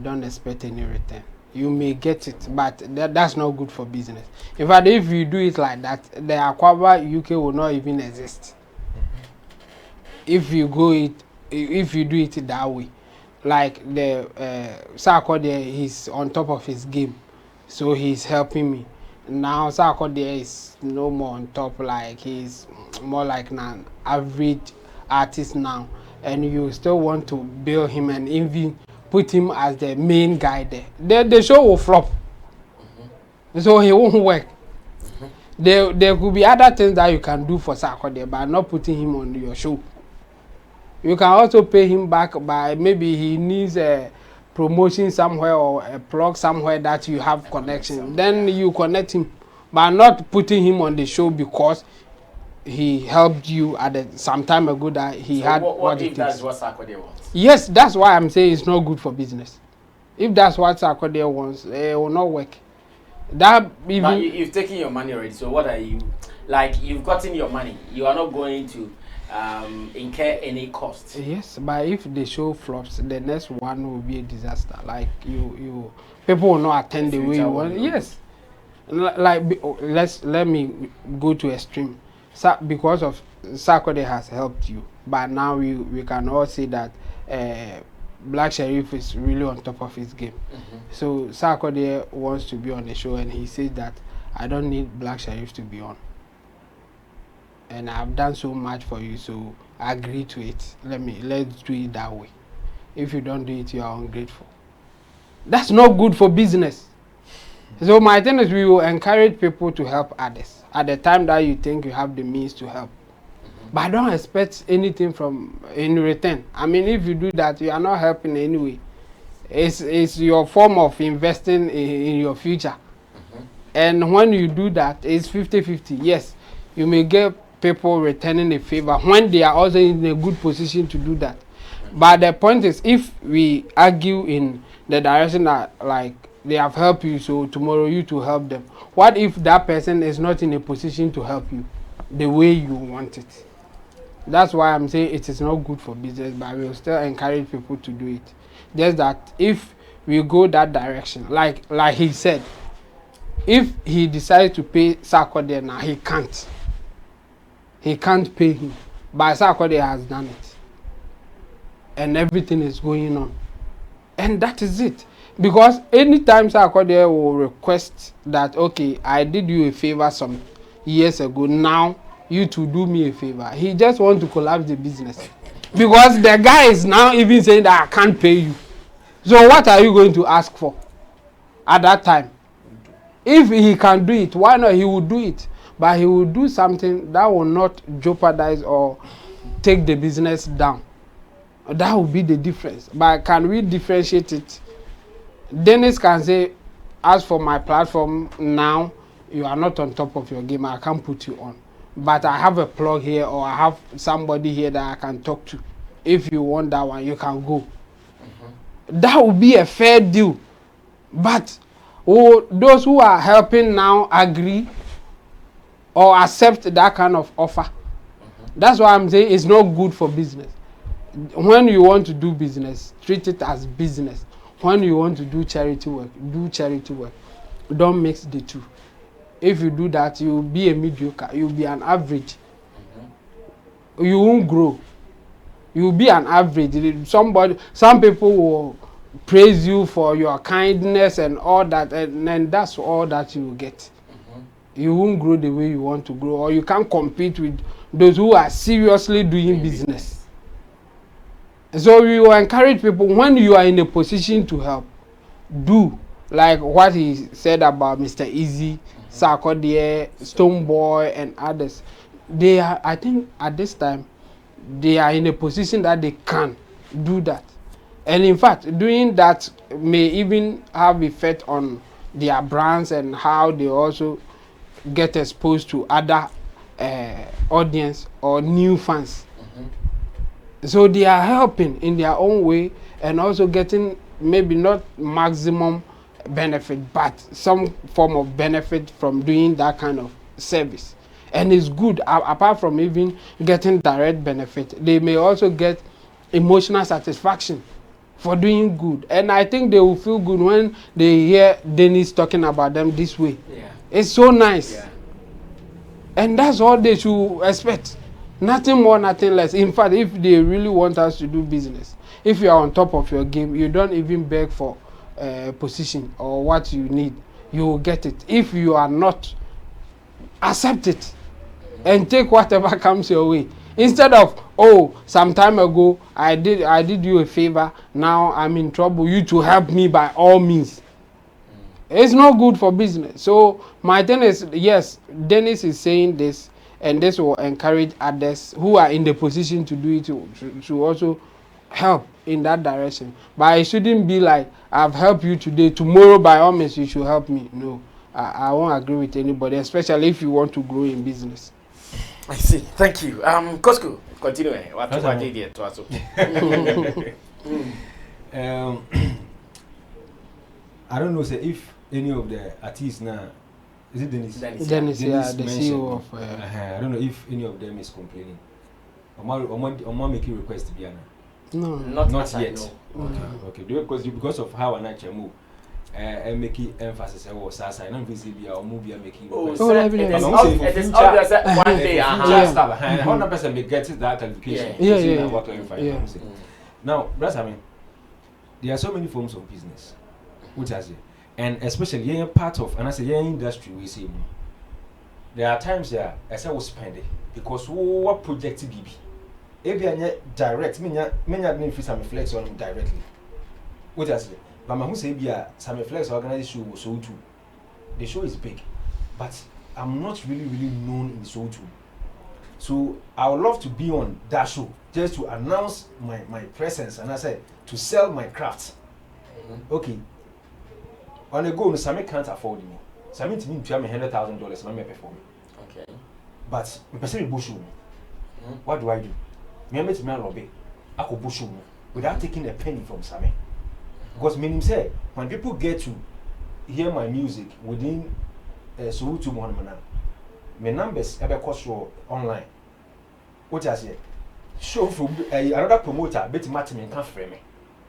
don't expect any return. You may get it, but that's not good for business. In fact, if you do it like that, the Aquaba UK will not even exist. If you do it that way, like the Sarkodie, he's on top of his game, so he's helping me. Now Sarkodie is no more on top, like he's more like an average artist now, and you still want to build him and even put him as the main guy there. The show will flop. So he won't work. There could be other things that you can do for Sarkodie, but not putting him on your show. You can also pay him back by maybe he needs a promotion somewhere or a plug somewhere that you have connection. Then you connect him, but not putting him on the show because he helped you at some time ago that he had what if that's what Sarkodie wants? Yes, that's why I'm saying it's not good for business. If that's what Sarkodie wants, it will not work. That even but you've taken your money already, so what are you like? You've gotten your money. You are not going to incur any cost. Yes, but if the show flops, the next one will be a disaster. Like you people will not attend the way you want. Yes, like let me go to extreme. Because of Sarkodie has helped you, but now we can all see that Black Sheriff is really on top of his game. So Sarkodie wants to be on the show, and he says that I don't need Black Sheriff to be on, and I've done so much for you, so I agree to it. Let's do it that way. If you don't do it, you are ungrateful. That's not good for business. So my thing is, we will encourage people to help others at the time that you think you have the means to help. But I don't expect anything in return. I mean, if you do that, you are not helping anyway. It's your form of investing in your future. And when you do that, it's 50-50. Yes, you may get people returning a favor when they are also in a good position to do that. But the point is, if we argue in the direction that like they have helped you, so tomorrow you to help them. What if that person is not in a position to help you the way you want it? That's why I'm saying it is not good for business, but we will still encourage people to do it. Just that if we go that direction, like he said, if he decides to pay Sarkodie now, he can't. He can't pay him, but Sarkodie has done it, and everything is going on, and that is it. Because anytime Sarkodie will request that, okay, I did you a favor some years ago, now you to do me a favor, he just wants to collapse the business. Because the guy is now even saying that I can't pay you. So what are you going to ask for at that time? If he can do it, why not? He will do it. But he will do something that will not jeopardize or take the business down. That will be the difference. But can we differentiate it? Dennis can say, as for my platform now, you are not on top of your game, I can't put you on. but I have a plug here or I have somebody here that I can talk to. If you want that one, you can go. That would be a fair deal. But those who are helping now agree or accept that kind of offer. That's why I'm saying it's not good for business. When you want to do business, treat it as business. When you want to do charity work, do charity work. Don't mix the two. If you do that, you will be a mediocre. You will be an average. You won't grow. You will be an average. Some people will praise you for your kindness and all that, and then that's all that you will get. You won't grow the way you want to grow, or you can't compete with those who are seriously doing business. So we will encourage people, when you are in a position to help, do like what he said about Mr. Easy, Sarkodie, Stoneboy, and others. They are, I think, at this time, they are in a position that they can do that. And in fact, doing that may even have effect on their brands and how they also get exposed to other audience or new fans. So they are helping in their own way and also getting maybe not maximum benefit, but some form of benefit from doing that kind of service. And it's good, apart from even getting direct benefit, they may also get emotional satisfaction for doing good. And I think they will feel good when they hear Dennis talking about them this way. Yeah. It's so nice. Yeah. And that's all they should expect. Nothing more, nothing less. In fact, if they really want us to do business, if you are on top of your game, you don't even beg for position or what you need. You will get it. If you are not, accept it and take whatever comes your way. Instead of, oh, some time ago I did you a favor, now I'm in trouble, you to help me by all means. It's not good for business. So my thing is, yes, Dennis is saying this, and this will encourage others who are in the position to do it to also help in that direction. But it shouldn't be like, I've helped you today, tomorrow by all means you should help me. No, I won't agree with anybody, especially if you want to grow in business. I see. Thank you. Cosco, continue. What did you to us? I don't know, say if any of the artists now, is it Dennis? Dennis, yeah, the CEO of. I don't know if any of them is complaining. Or making request to be Anna. No, not yet. Okay. Because of how I move. And making emphasis on Sasa, and I'm visible or movie making requests. It is obvious that one day, 100% may get that qualification. Yeah. Now, that's I mean, there are so many forms of business, which I say, and especially part of, and I say industry we see. There are times I say we spend it because what project BB. If you are direct, many didn't feel some flex on directly. What I say. But who say Sammy Flex organized show so too. The show is big, but I'm not really known in so too. So I would love to be on that show just to announce my presence and I said to sell my craft. Okay. On a go, Sammy can't afford me. Sammy to me pay me $100,000 and I perform. Okay. But me person bush me. What do? Me met me lobby. I could bush me without taking a penny from Sammy. Because meaning say when people get to hear my music within so to one my numbers ever cost online. What I say? Show from another promoter bet match me can't frame me.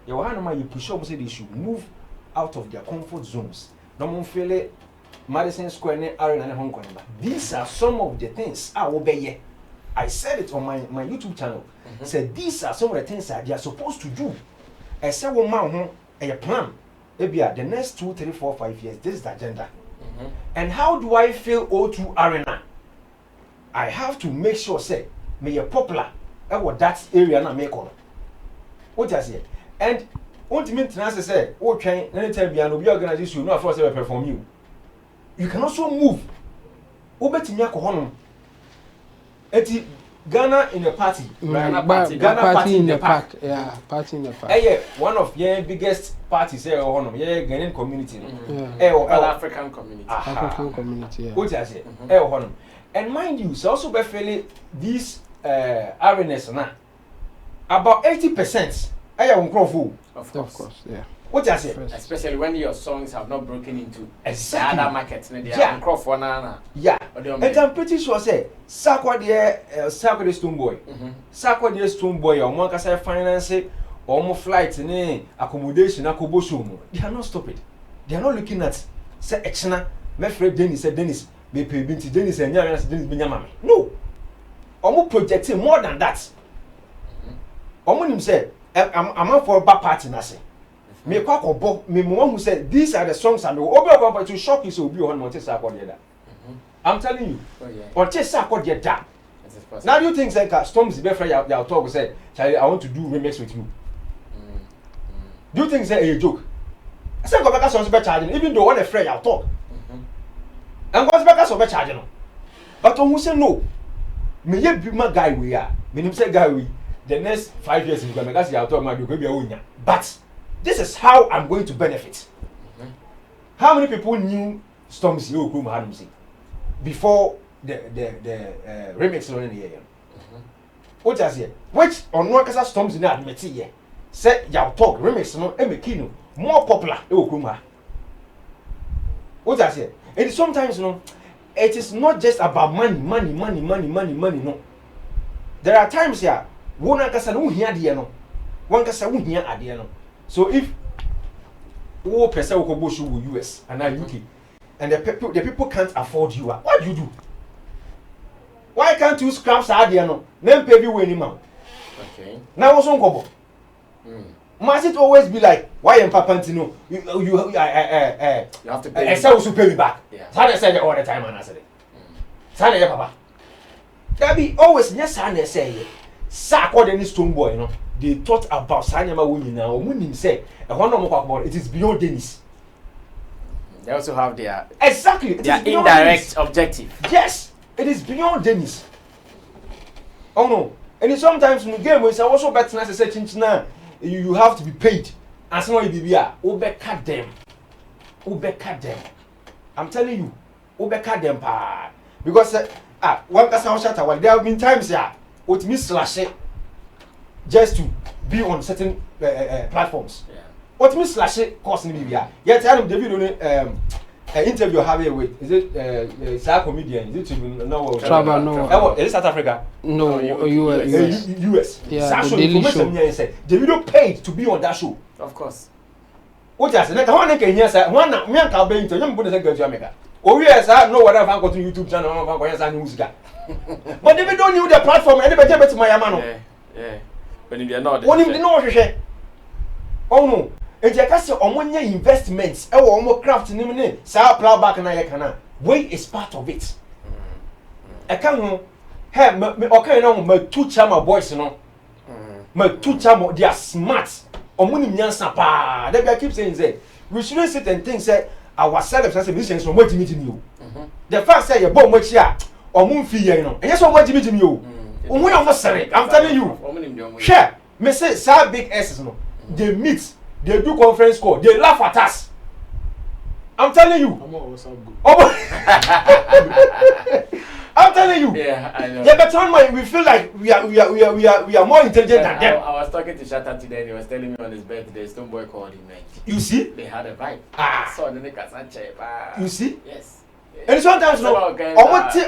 You want you push up say they should move out of their comfort zones. No one feel it Madison Square ne Arena and Hong Kong. These are some of the things I will be. I said it on my YouTube channel. Said these are some of the things that they are supposed to do. I said one a plan. Maybe the next 2, 3, 4, 5 years, this is the agenda. And how do I feel O2 Arena? I have to make sure, say, may you popular what that area na make on. What I say? And ultimately, as I say, okay, anytime you are organization, you know, first ever perform you. You can also move. Obeti mi akohonom. Ghana in the party. Ghana party in the park. Yeah, party in the park. One of the biggest parties here on Ghanaian community. African community. African community. Yeah. What I say? And mind you, so also be these awareness now. About 80% Of course, yeah. What I say? Especially when your songs have not broken into exactly other markets. Yeah. And I'm pretty sure say Sakwa the Stone Boy. Sakwa the Stone Boy or one can finance or flights and accommodation akobosumo. They are not stupid. They are not looking at say Echna, my friend Dennis be pay binti Dennis and Dennis Binyamami. No. Omo projecting more than that. Omo him say I'm out for a back party na say. Me kwa kobo me one who said these are the songs and obi to shock you so obi on Monte Sakwa the I'm telling you. Or just Sakwa the da. Now you think like Storms be friend your talk say I want to do remix with you. Do you think say a joke? I said go back songs be charging even though one a friend your talk. And go back so be charging. But who say no? Me ye be my guy we are. Me him say guy we the next 5 years in Ghana because you talk my do be a but this is how I'm going to benefit. How many people knew Storms you Okrum had him before the remix on the air? What I say? Which on one case Storms in that admit here. Say your talk remix no emekino more popular Okrum. What I say? And sometimes it is not just about money. No. There are times here one kasa no hia de no. One kasa wo hia ade no. So if who person will go to US and UK and the people can't afford you, what do you do? Why can't you scrap idea no? Then pay you any amount. Okay. Now what's on Kobo? Must it always be like why am Papa Antino? You have to pay. I say also pay me back. Yeah. So I say all the time and I said it. Sana Papa. That be always yes I say sack what any Stone Boy, they thought about Sanyama winning now. Winning say, it is beyond Dennis. They also have their exactly their indirect objective. Yes, it is beyond Dennis. Oh no, and sometimes in the game when so also better as say chinchina, you have to be paid. And some of you cut them. I'm telling you, cut them pa. Because one person Shatta Wale, there have been times with me slash it just to be on certain platforms. Yeah. What me slash it costing me yet I David on interview have here with is it South comedian is it no Travel no. Is it South Africa? No, US. Yeah, so the Daily Show. Say David paid to be on that show. Of course. What just like one can hear say one me and Calbe into you put the go to America. Oh yes, I know what I've got to YouTube channel on music. But they don't use the platform anybody better my man. Yeah. When you are not when you know oh no. And you can say omonye investments e wo omo craft nim ne sa plow back na ye kana. Way is part of it. I can ho hey me okay na me two chama boys no. Me two chama they are smart. Omunim nyansa pa. They keep saying say we shouldn't sit and think say ourselves as a musicians from what meeting you. The fact say you bomb much here omun fi yen no. And yes what meeting you. Omun almost say I'm telling you. Share me say sa big S's no. They meet, they do conference call, they laugh at us. I'm telling you. I'm telling you. Yeah, I know. Yeah, but on my we feel like we are more intelligent than them. I was talking to Shatta today and he was telling me on his birthday Stone Boy called him like you see? They had a vibe. So the niggas you see? Yes. And sometimes no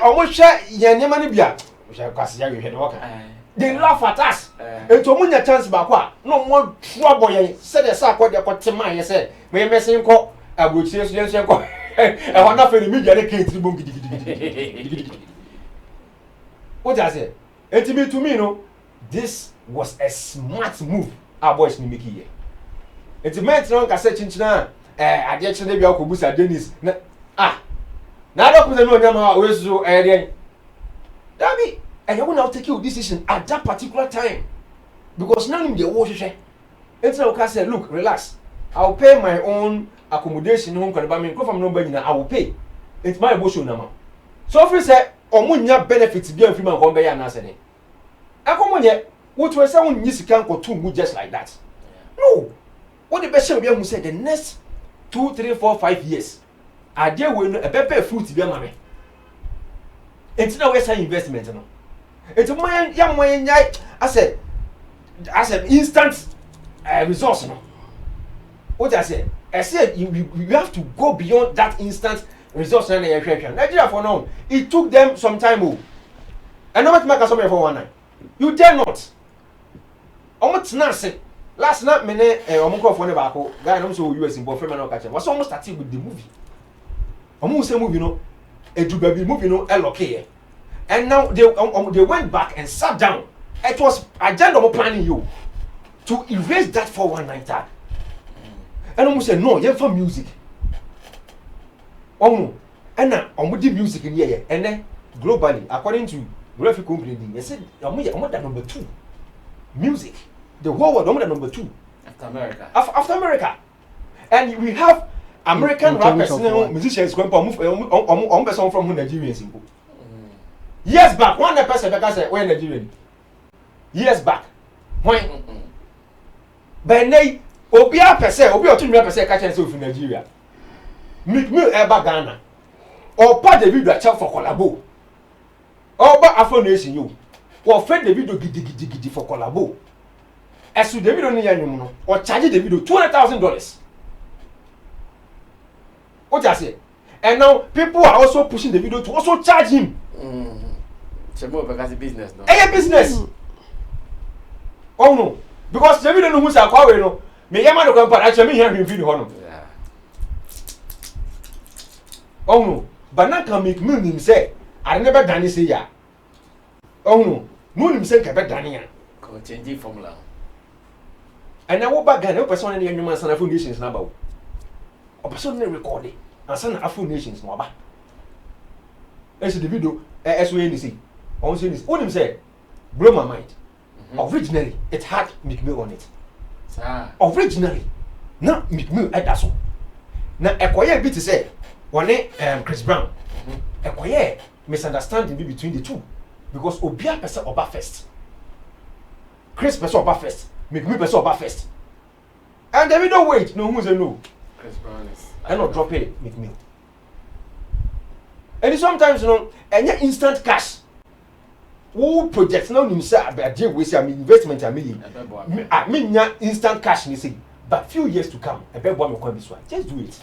almost share yenema ni bia. They laugh at us. And to munya chance back no more trouble ye said the sack what they got to mind say me messing ko abuchi so ko e wana fe ni media dey can't boom gidi. What I say? And to me no this was a smart move our boys ni make here. It meant no ka say chinchina ade chine bia ko busa Dennis na na do ko se no nyama we so dey Dabi and you will now take your decision at that particular time because now in the wash until I say look relax I'll pay my own accommodation home can buy me from nobody I will pay it's my emotion now so if you say omunya benefits be free man come be ya na say Akomonye, what was someone you can go to just like that. No. What the best shall be able to say the next 2, 3, 4, 5 years. I deal with a pepper fruit to be a mammy. It's no way investment. No. It's a man, young man, I said instant resource. No. What I said, you have to go beyond that instant resource. Nigeria for now, it took them some time. And no matter make something for 1 night. You dare not. Almost nothing. Last night, many Omunko for Nebako, guy and also US in Boyfriend and Catcher was almost starting with the movie. Almost a movie, a baby movie, LOK. And now they went back and sat down. It was agenda planning you to erase that 419 tag. And almost said, no, you're for music. Oh no. And now, the music in here. And then, globally, according to graphic company, they said, I'm number 2. Music. The whole world, I'm number 2. After America. After America. And we have American rappers, musicians, going to move on person from Nigerians. Years back, one person said, we're Nigerian. Years back. When? But now, Obia per se, Obia 2% catch and so from Nigeria. Make me ever Ghana. Or part the video for collabo. Or about Afro Nation you. Or fed the video giddy for collabo. As to the video no or charge the video $200,000. What I say? And now people are also pushing the video to also charge him. It's more because business no. A business. Oh no. Because the video no who's a power no. Me yama no compare actually hear him video hono. Yeah. Oh no. But now can make me say I never done this here. Oh no. Moon say ka be done ya. Ko change formula. And now back Ghana person any human sana Afro Nations na ba. O person na record it. And sana Afro Nations mo ba. Ese the video so any say. On say this. What him say blow my mind. Originally it had McMill on it. Originally na McMill edaso. Na ekoye bit say one Chris Brown. Ekoye misunderstanding between the two because Obia person oba first. Chris person oba first. McMill person oba first. And they don't wait. No who say no. Chris Brown is I not drop it McMill. And sometimes and instant cash. Who projects now himself a deal with investment I mean instant cash you see. But few years to come, I bet one will this one. Just do it.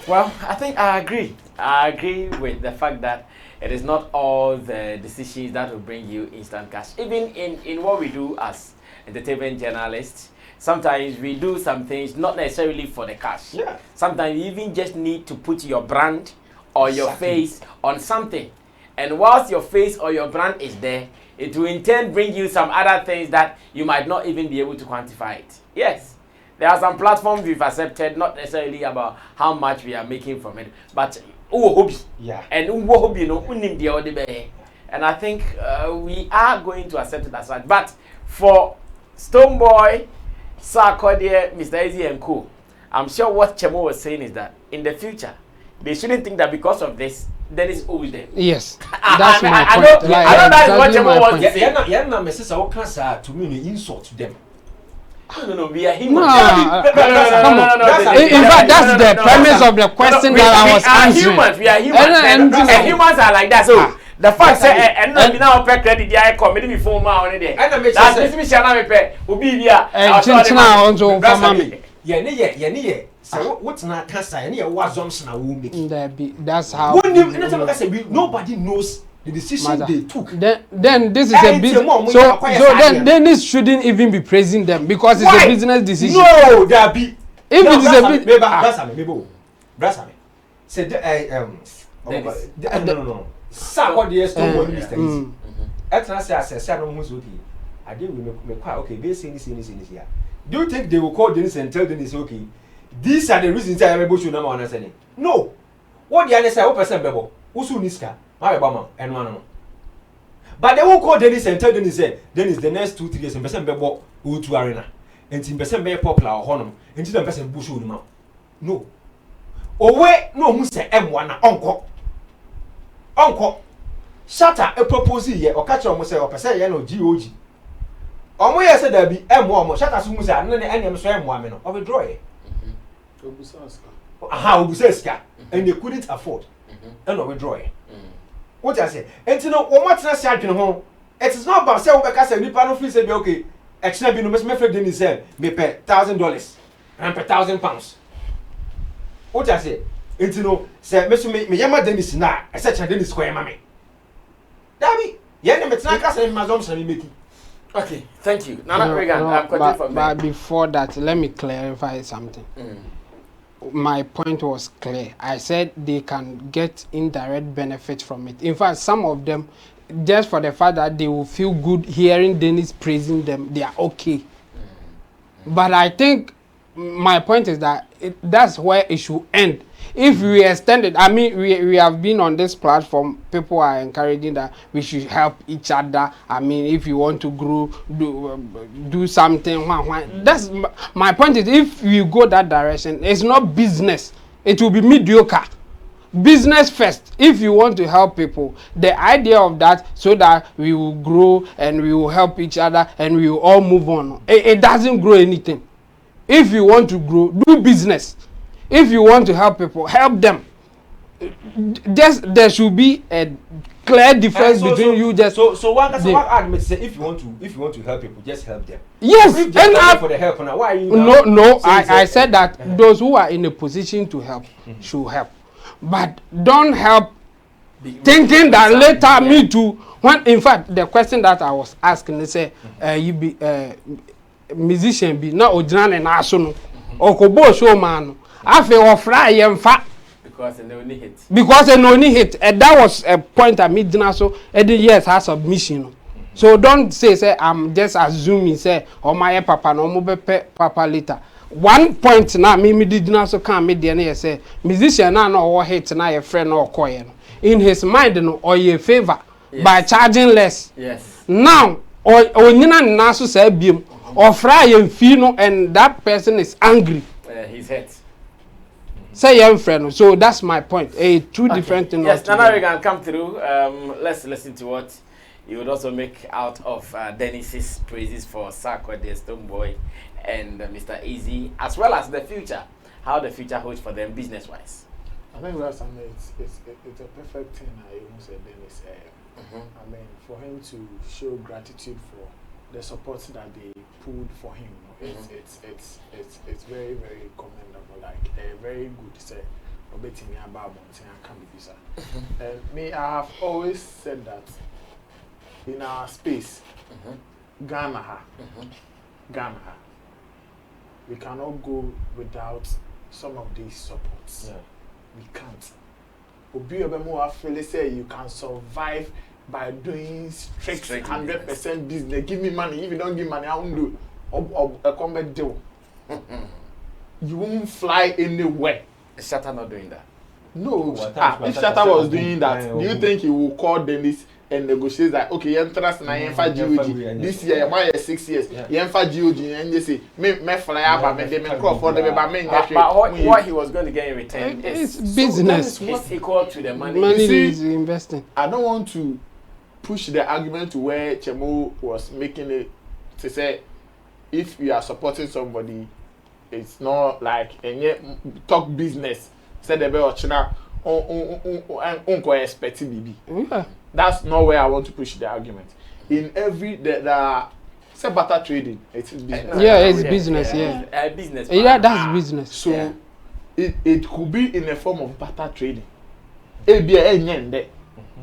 Well, I think I agree. I agree with the fact that it is not all the decisions that will bring you instant cash. Even in what we do as entertainment journalists, sometimes we do some things not necessarily for the cash. Yeah. Sometimes you even just need to put your brand or your face on something. And whilst your face or your brand is there, it will in turn bring you some other things that you might not even be able to quantify it. Yes. There are some platforms we've accepted, not necessarily about how much we are making from it, but hobby. Yeah. And hobby, and I think we are going to accept it as such. But for Stonebwoy, Sarkodie, Mr. Easy and Co, I'm sure what Chemo was saying is that in the future, they shouldn't think that because of this, then it's always them. Yes. That's my point. I know that's what Chemo wants to say. Yeah, my sister, what cancer to me insult to them. No, we are humans. No. In fact, that's the premise of the question that I was answering. We are humans. And humans are like that. So the fact that and now pay credit, I committed before my own day. That's me. Shall I pay? Obi dia. Yeah. So what's not cancer? Any was Johnson a woman. That's how. Nobody knows the decision they took. Then this is a business. So then this shouldn't even be praising them because it's a business decision. No, there be. If it is a bit. Brasame. Said no. Sarkodie Stonebwoy Mr. Easy. I don't know who's I didn't make quite okay. They say this here. Do you think they will call Dennis and tell Dennis okay? These are the reasons I am able to number one. No. What the other say? What percent bebo? Usu niska. My bama and one. But they won't call Dennis and tell Dennis Dennis the next 2-3 years and percent bebo go to arena. And in percent be popular or honum. And to the percent bush on them. No. Owe no who say M1 uncle. Shatta a proposal here or catch almost say or percent yellow GOG. Omo yes said there be omo Shatta so mu say na em so em me no. Withdraw e. Obusaska. And they couldn't afford. And withdraw e. What I say? And you know, what na say adwene ho. It is not about say we ka say nipa no feel say be okay. Extra bi no me friend dey say me pay $1,000 and pay £1,000. What I say? And you know, say me yama Dennis na, I say Dennis square mama. Dabi, yeah, me tena ka say me mazom say me make. Okay, thank you. Nana Regan, I'm continuing from there. But before that, let me clarify something. My point was clear. I said they can get indirect benefit from it. In fact, some of them, just for the fact that they will feel good hearing Dennis praising them, they are okay. But I think my point is that that's where it should end. If we extend it, I mean, we have been on this platform, people are encouraging that we should help each other. I mean, if you want to grow, do something. That's my point is, if we go that direction, it's not business. It will be mediocre. Business first. If you want to help people, the idea of that so that we will grow and we will help each other and we will all move on. It doesn't grow anything. If you want to grow, do business. If you want to help people, help them. Just there should be a clear difference between you. Just so one argument say if you want to help people, just help them. Yes, if and for the help now, why are you? No. I said that those who are in a position to help should help, but don't help thinking that later me too. When in fact the question that I was asking, they say you be musician be na ojina na aso no okobo show man. Afe ofra yemfa because they only hit and that was a point I made so yes has submission. So don't say I'm just assuming say oh my papa no mo be papa later. One point na me did na so can me dey say musician na no hit na your friend no okoye no in his mind no or ye favor by charging less. Yes. Now onyina na so say biem ofra yemfi no and that person is angry. He's hurt. Say young friend, so that's my point. Two different things. Yes, Nana Regan, come through. Let's listen to what you would also make out of Dennis's praises for Sako, the Stone Boy, and Mr. Easy, as well as the future. How the future holds for them business-wise. I think it's a perfect thing. I even said Dennis. I mean, for him to show gratitude for the support that they pulled for him. It's very, very commendable. Like very good. Say, obetting me about I can't be visa. And me, I have always said that in our space, Ghana, we cannot go without some of these supports. Yeah. We can't. Obi obemo afele say you can survive by doing strict 100% business. Give me money. If you don't give money, I won't do a combat deal. You won't fly anywhere. Is Shatta not doing that? No. If Shatta was doing that, do you think he will call Dennis and negotiate that? Okay, you interest na yenfa GOG this year, my 6 years. Yenfa GOG and you say me fly up and me call for the me. But what he was going to get in return is business. It's equal to the money. Money is investing. I don't want to push the argument to where Chemo was making it to say if you are supporting somebody, it's not like any talk business. Say the be ochina unko expect BB. That's not where I want to push the argument. In every say barter trading, it's business. Yeah, it's business. Yeah, business. Yeah, that's business. So it could be in a form of barter trading.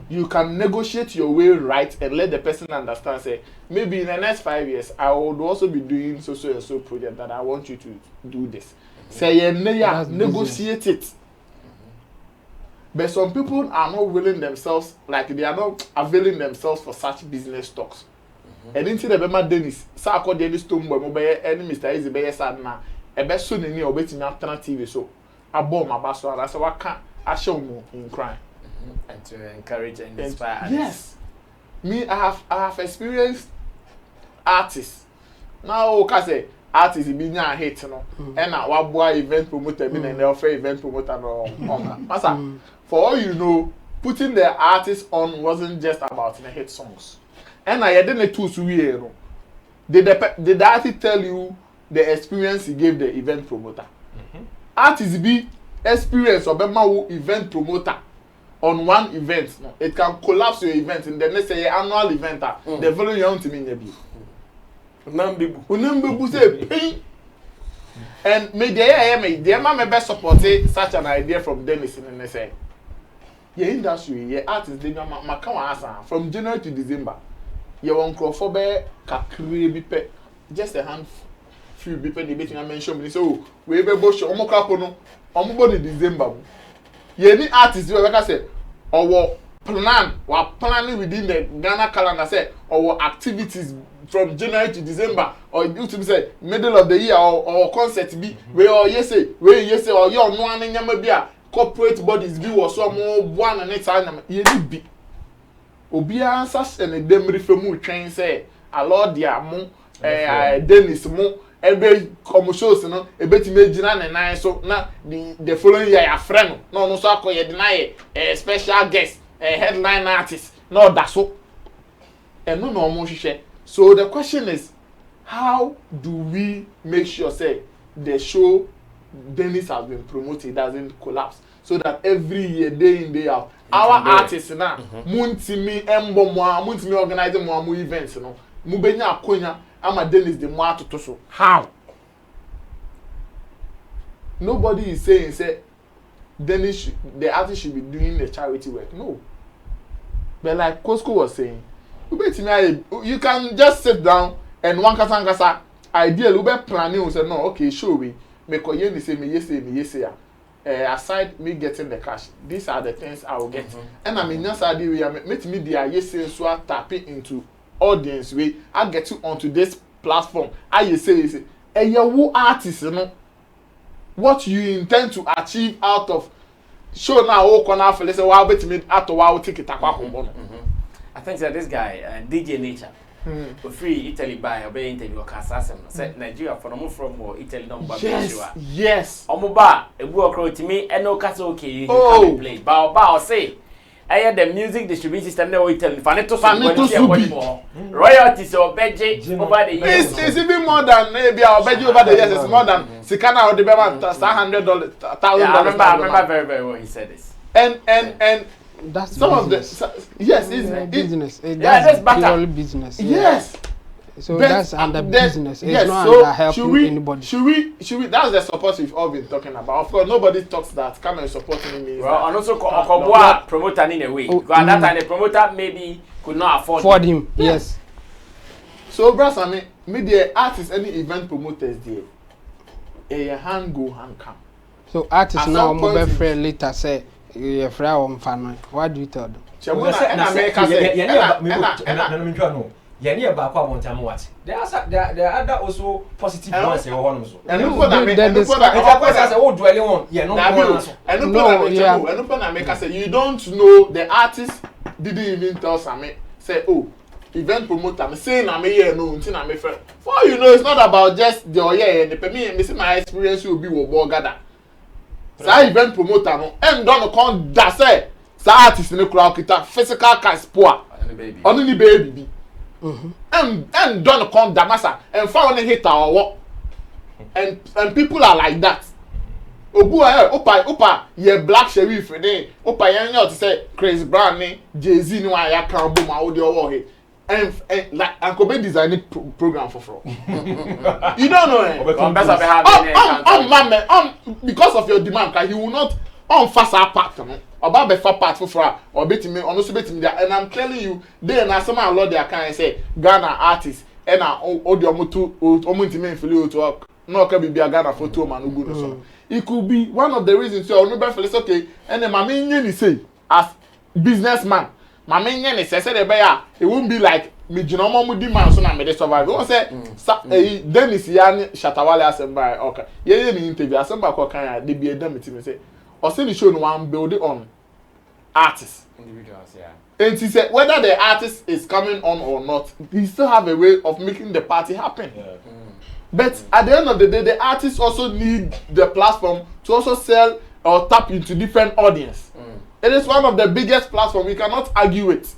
You can negotiate your way right and let the person understand. Say maybe in the next 5 years, I would also be doing so and so project that I want you to do this. Say negotiate it. But some people are not willing themselves, like they are not availing themselves for such business talks. And into the Bema Dennis, Sako Dennis Tumbo, Mobile, and Mr. Easy Bay Sadna, a best soon in your waiting after TV. So I bought my basso, and I said, what can't I show more in crime? And to encourage and inspire others. Yes. Me, I have experienced artists. Now, okay, artists being a hit, no. And now, what boy event promoter, me and offer event promoter, no. For all you know, putting the artist on wasn't just about the hit songs. And I didn't too swear. Did the artist tell you the experience he gave the event promoter? Artist be experience or be event promoter on one event. It can collapse your event in the next annual event. The following year to me Unambebu say pain. And me the man best support such an idea from Dennis in the say. Your industry, your artists, they from January to December. Your uncle for be kakri just a hand few people debating and mention so we be bosh omo kapo no omo body December. Ye ni artists we like say our planning within the Ghana calendar say our activities from January to December or you to say middle of the year or concert be we or yes say or you no an nyama bia corporate bodies be was so more one and next time ye be obi answer and dem refemu twen say alodia mo Dennis mo ebe come shows no ebetime gina ne nan so na the following year ya friend no so akoye deny special guest headline artist no that so and no mo hwehwe. So the question is, how do we make sure say the show Dennis has been promoted doesn't collapse so that every year day in day out our artists na muntimi embo mo muntimi organize mo events no mu benya akonya ama Dennis the mo atoto so how? Nobody is saying say Dennis the artist should be doing the charity work. No. But like Costco was saying, you can just sit down and one kasa ideal ube planning and say no okay show me make you say me yes aside me getting the cash these are the things I will get and I mean just idea we are make me the yes so tapping into audience way I get you onto this platform I say you artist you know what you intend to achieve out of show now o corner for say wow bet me at wow ticket akwa I think that this guy, DJ Nature, for free Italy buy a bay interview Casasem, said Nigeria for no from Italy number. Yes. Omoba, a book wrote to me, and no castle okay, you can play. Bow say, I had the music distribution system no Italy, Faneto more. Royalties or budget over the years. It's even more than maybe our budget over the years, it's more than Sikana or the $100,000, $1,000. I remember very, very well he said this. And that's some business. Of the yes, it's business. That's purely business. Yes. So that's under business. It's yes, not so under helping anybody. Should we? That's the support we've all been talking about. Of course, nobody talks that. Come and supporting me. Well, and also promoter in a way. Because at that time the promoter maybe could not afford him. Yes. So, brass, I mean, the artists, any event promoters there, a hand go, hand come. So artists now mobile friend later say. Your friend fan. What do you tell them? There are other also positive ones. You don't know the artist didn't even tell Sammy say oh event promoter saying I'm here no until I'm a friend. For you know it's not about just the and the me my experience will be with Bullgod. Say event promoter no and don't come that say artist in the crowd kita physical cash poor only baby and don't come damasa and found a hater or what and people are like that obu opa ye black sheriff dey opa yan to say Chris Brown ni Jay-Z ni wa ya kan boom audio owo he and like Uncle Ben designing program for you don't know because of your demand he will not on fast part about the far part for or betting on also betting there and I'm telling you they na some a lot they can say Ghana artists and audio mutu omuntime feel to work no can be a Ghana photo man who good so it could be one of the reasons so no feel okay and then my main say as businessman my main say the bear it won't be like me jinomo mu di man so na me dey survive won say Dennis yan Shatta Wale asemba okay ye ni interview asemba ko kan dey be edam ti me say or say the show no one build it on artists individuals and he said whether the artist is coming on or not he still have a way of making the party happen but at the end of the day the artists also need the platform to also sell or tap into different audience it is one of the biggest platforms we cannot argue with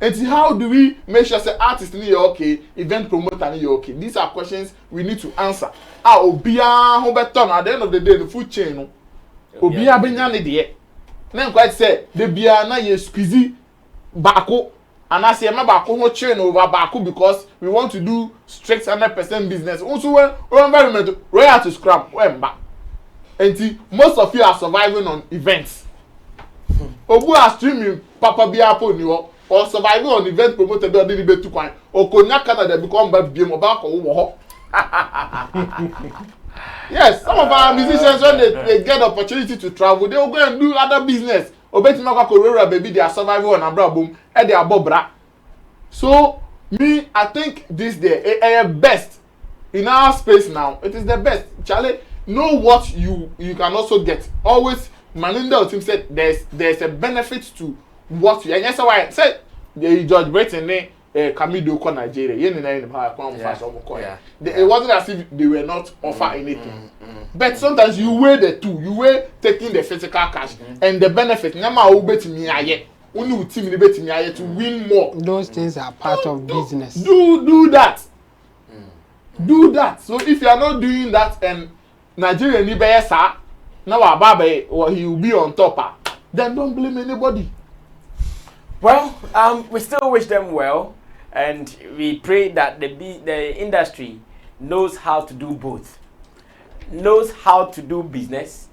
And how do we make sure say artist is okay, event promoter is okay? These are questions we need to answer. Obia who better at the end of the day the food chain no. Obia benya ne de. Na quite say the bia na ye squeezy bako and I say ma bako no chain over bako because we want to do strict 100% business. Also when environment royal to scrap when back. And most of you are surviving on events. Obu are streaming papa bia po ni wo or surviving on event promoted by the debate to coin or konya Canada become bad game about ho. Yes, some of our musicians when they get the opportunity to travel, they will go and do other business. Obeti maka korora baby they are surviving on abra boom and they are bobra. So me I think this day best in our space now. It is the best. Charlie, know what you can also get. Always Maninda team said there's a benefit to what you and yes why said the George Breton Kamido ko Nigeria yen na him how come fast it wasn't as if they were not offer anything but sometimes you weigh the two you weigh taking the physical cash and the benefit nyama wo betimi aye unu team ni betimi aye to win more. Those things are part of business. Do that. Do that. So if you are not doing that and Nigeria ni be sa na wa baba or he will be on top then don't blame anybody. Well, we still wish them well, and we pray that the industry knows how to do both, knows how to do business,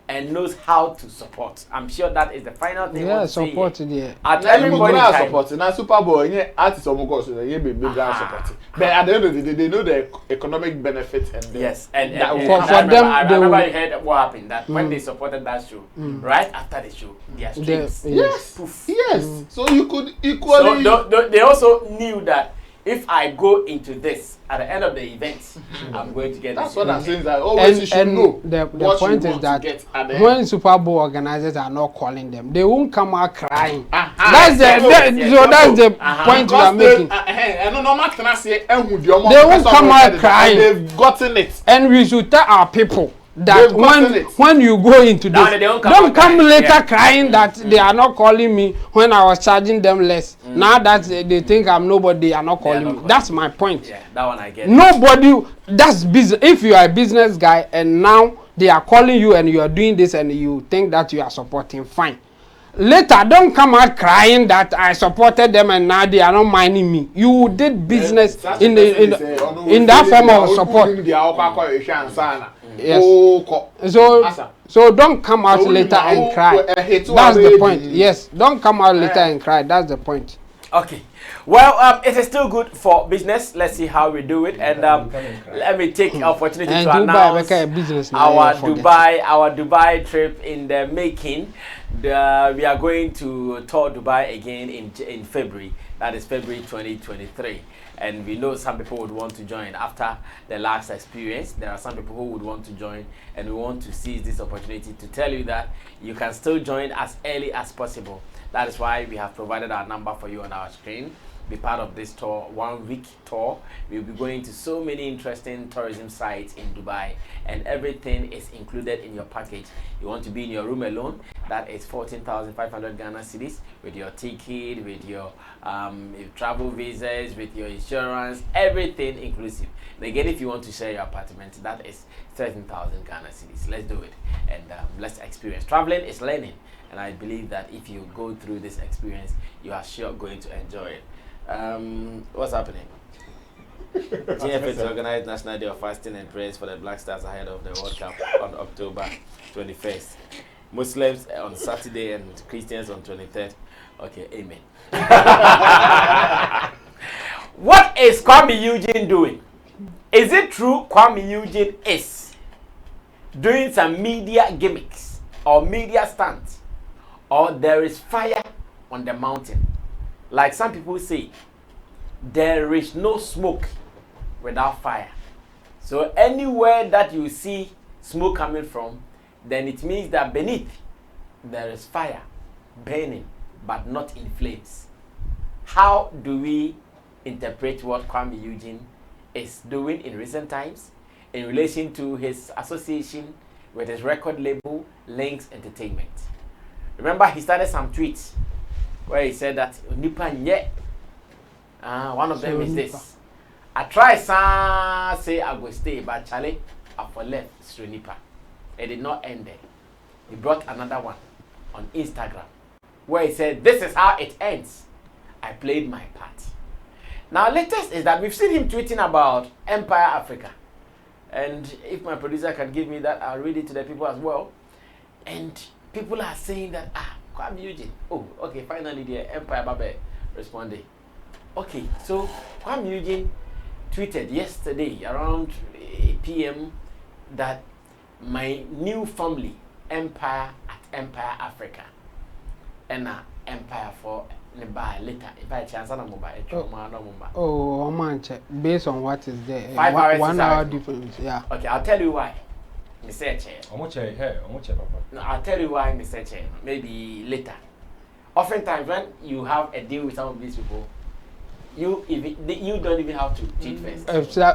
and knows how to support. I'm sure that is the final thing. Yeah, support it. Yeah. At everybody support. Now Super Bowl, yeah, artists of course, yeah, be support. But at the end of the day, they know the economic benefits and yes, and for them, I remember you heard what happened that when they supported that show, right after the show, their streams, yes. So you could equally. So they also knew that if I go into this at the end of the event, I'm going to get. That's what I'm saying. That always you should know. The point is that when Super Bowl organizers are not calling them, they won't come out crying. That's the point we are making. They won't come out crying. They've gotten it. And we should tell our people that when you go into this, don't come later crying that they are not calling me when I was charging them less. Now that they think I'm nobody, they are not calling me. That's my point. Yeah, that one I get. Nobody, that's business. If you are a business guy and now they are calling you and you are doing this and you think that you are supporting, fine. Later, don't come out crying that I supported them and now they are not minding me. You did business in that form of support. Yes. So don't come out later and cry. That's the point. Yes. Don't come out later and cry. That's the point. Okay. Well, it is still good for business. Let's see how we do it. And let me take the opportunity to announce our Dubai trip in the making. We are going to tour Dubai again in February. That is February 2023. And we know some people would want to join after the last experience. There are some people who would want to join, and we want to seize this opportunity to tell you that you can still join as early as possible. That is why we have provided our number for you on our screen. Be part of this tour, 1 week tour. We'll be going to so many interesting tourism sites in Dubai, and everything is included in your package. You want to be in your room alone, that is 14,500 Ghana cedis, with your ticket, with your travel visas, with your insurance, everything inclusive. And again, if you want to share your apartment, that is 13,000 Ghana cedis. Let's do it, and let's experience. Traveling is learning, and I believe that if you go through this experience, you are sure going to enjoy it. What's happening? GFA to organize National Day of Fasting and Prayers for the Black Stars ahead of the World Cup on October 21st. Muslims on Saturday and Christians on 23rd. Okay, amen. What is Kuami Eugene doing? Is it true Kuami Eugene is doing some media gimmicks or media stunts, or there is fire on the mountain? Like some people say, there is no smoke without fire. So anywhere that you see smoke coming from, then it means that beneath there is fire burning, but not in flames. How do we interpret what Kuami Eugene is doing in recent times in relation to his association with his record label, Lynx Entertainment? Remember, he started some tweets where he said that nipa nye. One of them is this. I try say I go stay, but Charlie, I for left through nipa. It did not end there. He brought another one on Instagram where he said, "This is how it ends. I played my part." Now, latest is that we've seen him tweeting about Empire Africa. And if my producer can give me that, I'll read it to the people as well. And people are saying that, Kuami Eugene. Oh, okay, finally the Empire Babe responded. Okay, so Kuami Eugene tweeted yesterday around 8 p.m. that my new family, Empire at Empire Africa, and Empire for later. If I chance on oh, man, based on what is there, 5 hours 1 hour difference. Yeah. Okay, I'll tell you why. Mr. Chair. Papa. No, I'll tell you why, Mr. Chair. Maybe later. Oftentimes, when you have a deal with some of these people, you don't even have to tweet first.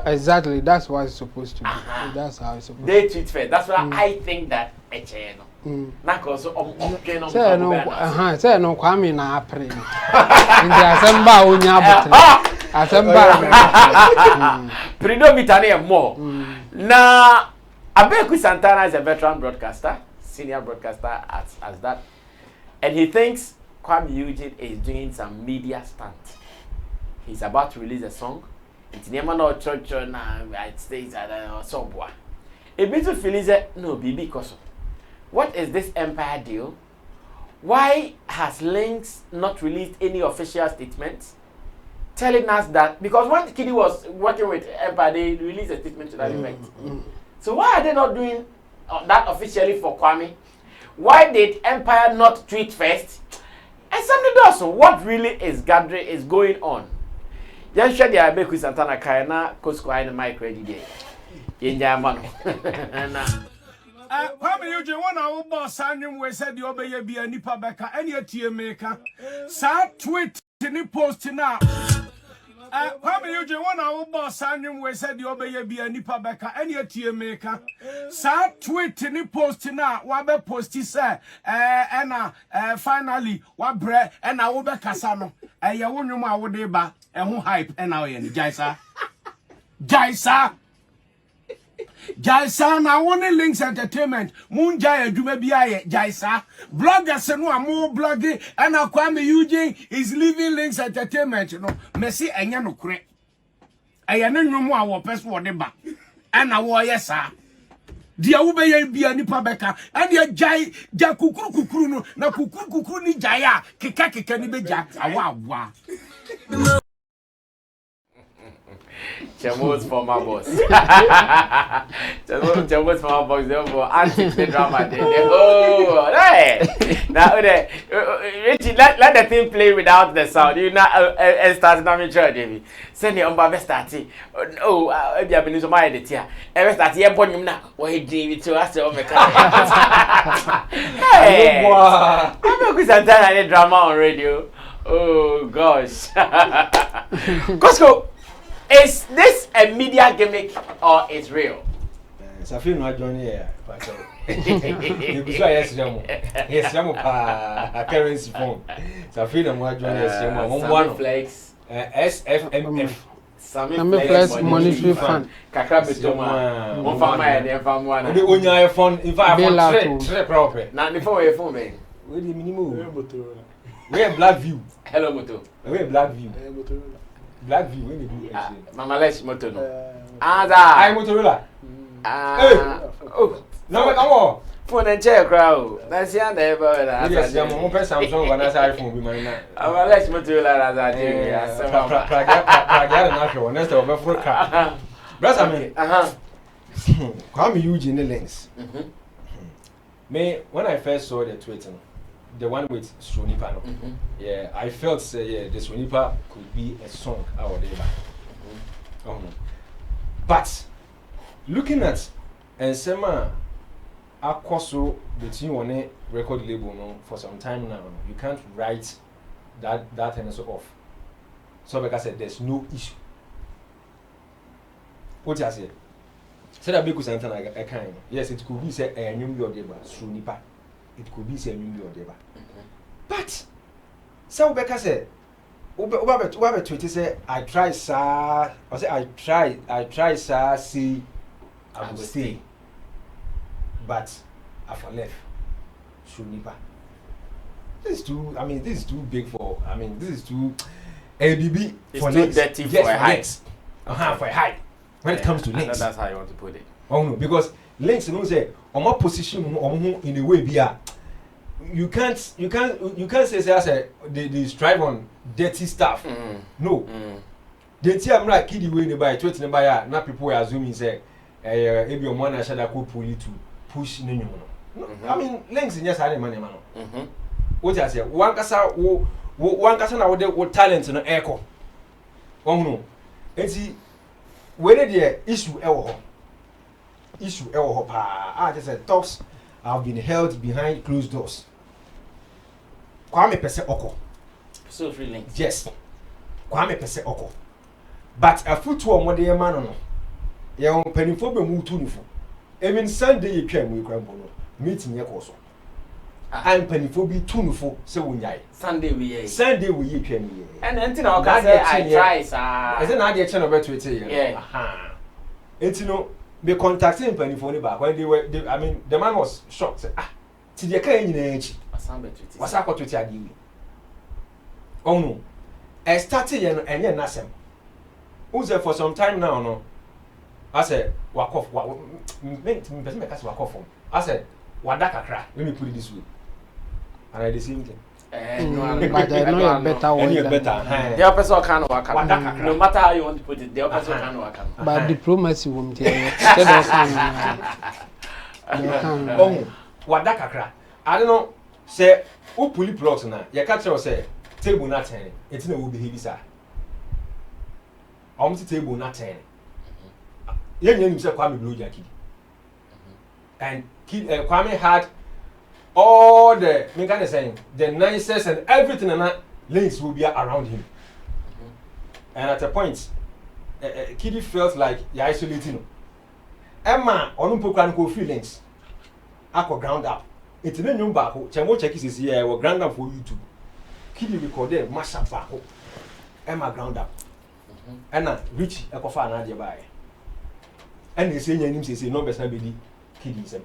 Exactly, that's what it's supposed to be. That's how it's supposed to be. They tweet first. That's why I think that a chair. Say no Kwame na apre. Ndi asemba onya botre. Asemba. Predominantly more. Now, Abeku Santana is a veteran broadcaster, senior broadcaster as that, and he thinks Kuami Eugene is doing some media stunt. He's about to release a song. It's never no church na it stays at Sobwa. A bit of feeling no BB Koso. What is this Empire deal? Why has Lynx not released any official statements telling us that? Because when Kiddy was working with Empire, they released a statement to that effect. So why are they not doing that officially for Kuami? Why did Empire not tweet first? And somebody does. So what really is going on? Just share the Abeku Santana Kayana Kosko in the mic ready there. In German. Kuami Eugene, one our boss, and we said the obey be a nipa beka, any a tear maker. Sa tweet in post now. Kuami Eugene, one our boss, and we said the obey be a nipa beka, any a tear maker. Sa tweet in post now, wabe posti say, finally, what bread, and I will be Casano. Ya won't know my would deba, and who hype, and now in Jaisa. Jaisa na woni Lynx Entertainment munja adwuma bia Jaisa bloggers no amo blogging and Kuami Eugene is leaving Lynx Entertainment no mesi enya no kure eya ne nwomu a wo pese wo de ba ana wo yesa dia wo be ye bia nipa beka and ya ja kukuru no na kukuru ni jaya keka ni beja awa Chamo's former boss. Chamo's former boss. Therefore, anti-drama. Oh, right. Now, Richie, let the thing play without the sound. You know, start now, David. Send the umbrella starting. Oh, I've been using my idea. Ever start here, born him now. What he did to us, oh my God. Hey, I'm not going to tell any drama on radio. Oh gosh. Costco. Is this a media gimmick or is real? Safi no adwon here. Yes, currency phone. Safi no adwon here. Flex. SFMF. Sammy Flex monetary fund. Kakra betoma. One fama e dey fam one. We onya phone. In fact, I proper. Na before we phone me. We the minimum. We black view. Hello moto. We black view. Black view when you do Mama let's moto no. I Motorola. Oh, no come on. Phone and chair crowd. That's the end ever. Yes, I'm on Samsung when I iPhone be mine. Mama let's Motorola as I do. Yes. Praga na show next over for car. Brother me. Kuami Eugene Lynx. Me when I first saw the tweet, the one with Stronipa, yeah, I felt the Stronipa could be a song out there. But looking at and Sema Akwaso between one record label no, for some time now, you can't write that and so off. So like I said, there's no issue. What you say? Said that because something like a kind. Yes, it could be say a new your deba, Stronipa. It could be say new your deba. But So Becca said, Uber Twitter say, I try, sir. I say, I try, sir. See, I will stay. But I for left. Shunipa. This is too, I mean, this is too big for, I mean, this is too, ABB it's for too Lynx. dirty for a height. For a height. When it comes to Lynx. That's how you want to put it. Oh no, because Lynx, you know, say, on my position, in a way, be you can't say they strive on dirty stuff. No. They tell me like kid way in by tweet by now people are assuming say if your man Shatta could pull you to push no. I mean Lynx in just had money man. What I say one kasa na with talent no echo. Oh no. And see where the issue I just said talks have been held behind closed doors. Kuami pese oko. So free Lynx. Yes. Kuami pese oko. But a foot to a modern man no. Ye on penifo be mu tunifo. Even Sunday you twa mu krambo no. Meeting ye koso. I'm penifo bi tunifo se wonyai. Sunday we ye. Sunday we ye twa mu ye. And anything I can say I try sir. Is it na dey channel beto ete ye? Yeah. Aha. Enti no me contacting penifo ni ba when I mean the man was shocked. Say, ti dey kan nyina echi. What's up to tell you? Oh no, I started and then Nasem. Who's there for some time now? No, I said, walk off. I said, Wadaka cry. Let me put it this way. And I the same thing. But I know a better one. The opposite can work. No matter how you want to put it, the opposite can work. But diplomacy won't tell you. Oh, Wadaka cry. I don't know. Say, who pulley blocks now? You catch us say, table not 10. It's no will behave, sir. Almost table not 10. Young himself, Kwame Blue Jackie. And Kwame had all the, me kind of saying, the nicest and everything, and that Lynx will be around him. And at a point, Kiddy felt like you're isolating. Emma, on Pokran free Lynx. I could ground up. It's a new back. Chamo check is here. We're ground up for YouTube. Kiddy recorded mash up back. Emma ground up. And Rich a coffee and idea by. And they say your name say no best nobody Kiddy sem.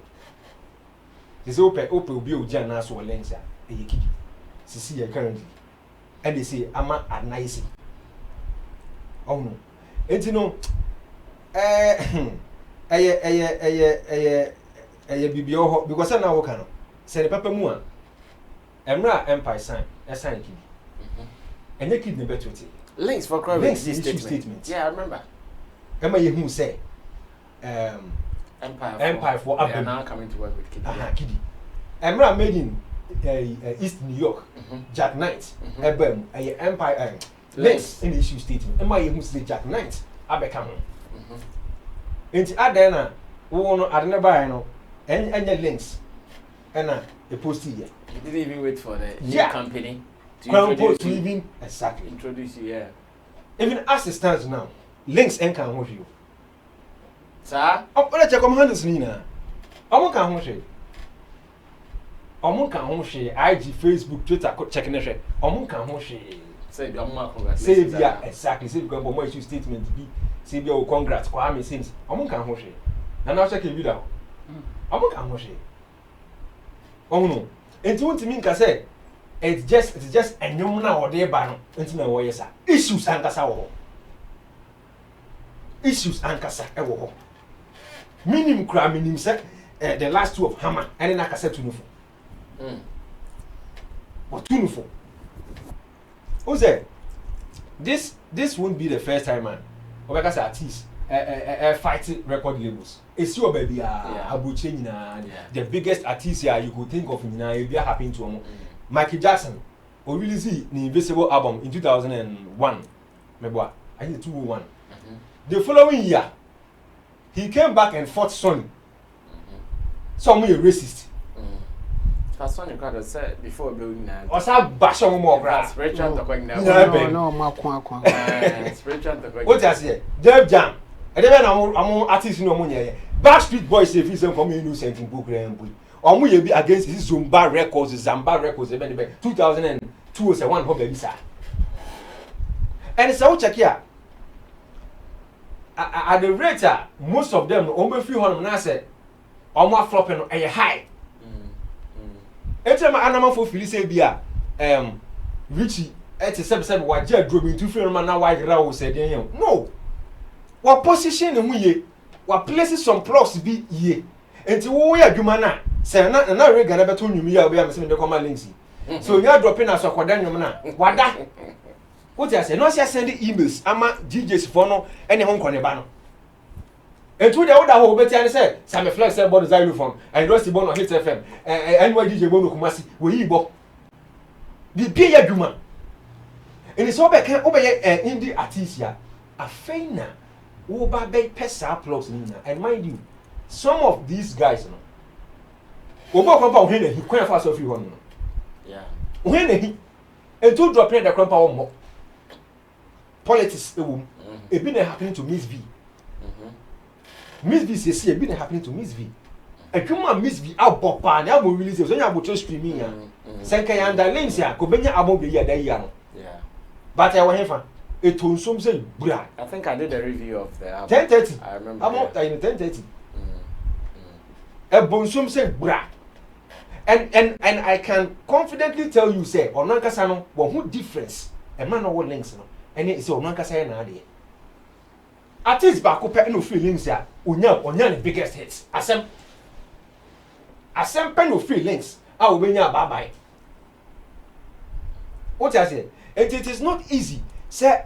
This open be Jan as well Lynx a Kiddy. See currently. And they say Ama at nice. Oh no. And you know bibio because I now can say the papa mua Emra Empire sign a sign kid. And you kid the better Lynx for crime statement. Yeah, I remember. Emma you who say Empire for Abba now coming to work with Kiddy. Kiddy. Emra made in East New York, Jack Knight, Ebem, Empire Lynx in the issue statement. Emma you who say Jack Knight, Abba come. Into Adena, who I don't know. And the Lynx, and the post here. You didn't even wait for the new company to even exactly introduce you. Yeah. Even as it stands now, Lynx ain't can hold you. Sir, let's check on handles Nina. I can hold you. Can hold you. IG, Facebook, Twitter, checking the share. Can hold you. Say the Omar say yeah, exactly. Say because more issue statement be say your congrats. Kuami since can hold you. And now check a video. I'm not going to oh no. And you want to mean I say it's just a new now or there ban into my way, sir. Issues and Casa. Issues and Casa. Minimum crime, minimum set the last two of Hammer and then I can say to you. But two for. Who's there? This won't be the first time, man. Or like I said, artists. Fighting record labels. It's your baby, the biggest artist here you could think of in Nigeria happened to him. Michael Jackson, we really see the Invisible album in 2001. Maybe I think 2001. The following year, he came back and fought Sony. Some a racist. Sony got said before building that. Or some bash on more grass. Spiritual talking now. Spiritual talking. What I say? Def Jam. And then I'm artists no money. Backstreet Boys say if come innocent in book and book. Or we be against this Zumba Records, Zamba Records, 2002 two say one baby sir. And so check here. At the rate most of them almost few hundred now say almost flopping a high. Etem anama for feel say bia Richie 87 wa je drobi to free man na wide raw said no. Wa position hu ye, wa place some blocks be ye. Enti wo ye adwuma na say na rega na beto nwumi ya obi am say me come Lynx. So you are dropping as akoda nwum na wada. What you say? No say send emails ama DJs for no any hon kone ba no. Etu de woda ho beti an say Sammy Flex say board xylophone and don't see bono hit FM. Anyway DJ bono kumasi we yi bo. Di pie ya dwuma. Eni so be kan obeye indie artist ya. Afeina wo ba be pesa plugs ni na. And mind you, some of these guys no. Obo kwampa wo he kwan fa so fi ho no. Yeah. Wo he etu drop in the kwampa wo mo. Politics it been happening to Miss V. Miss V says it been happening to Miss V. And come on, Miss V out popa and album release so you able to streaming ya. Senka yanda Lynx ya ko benya album be ya da ya no. Yeah. But I want him it on some say bra. I think I did a review of the album. 10:30. I remember. I'm up in 10:30. A bonsum say bra. And I can confidently tell you say onankasa no who difference a man no Lynx no. And it's on Nankasa na ade. Artist back up no feelings ya. Onya the biggest hits. Asem pen no feelings. Ah obenya bye bye. What I say? It is not easy. Say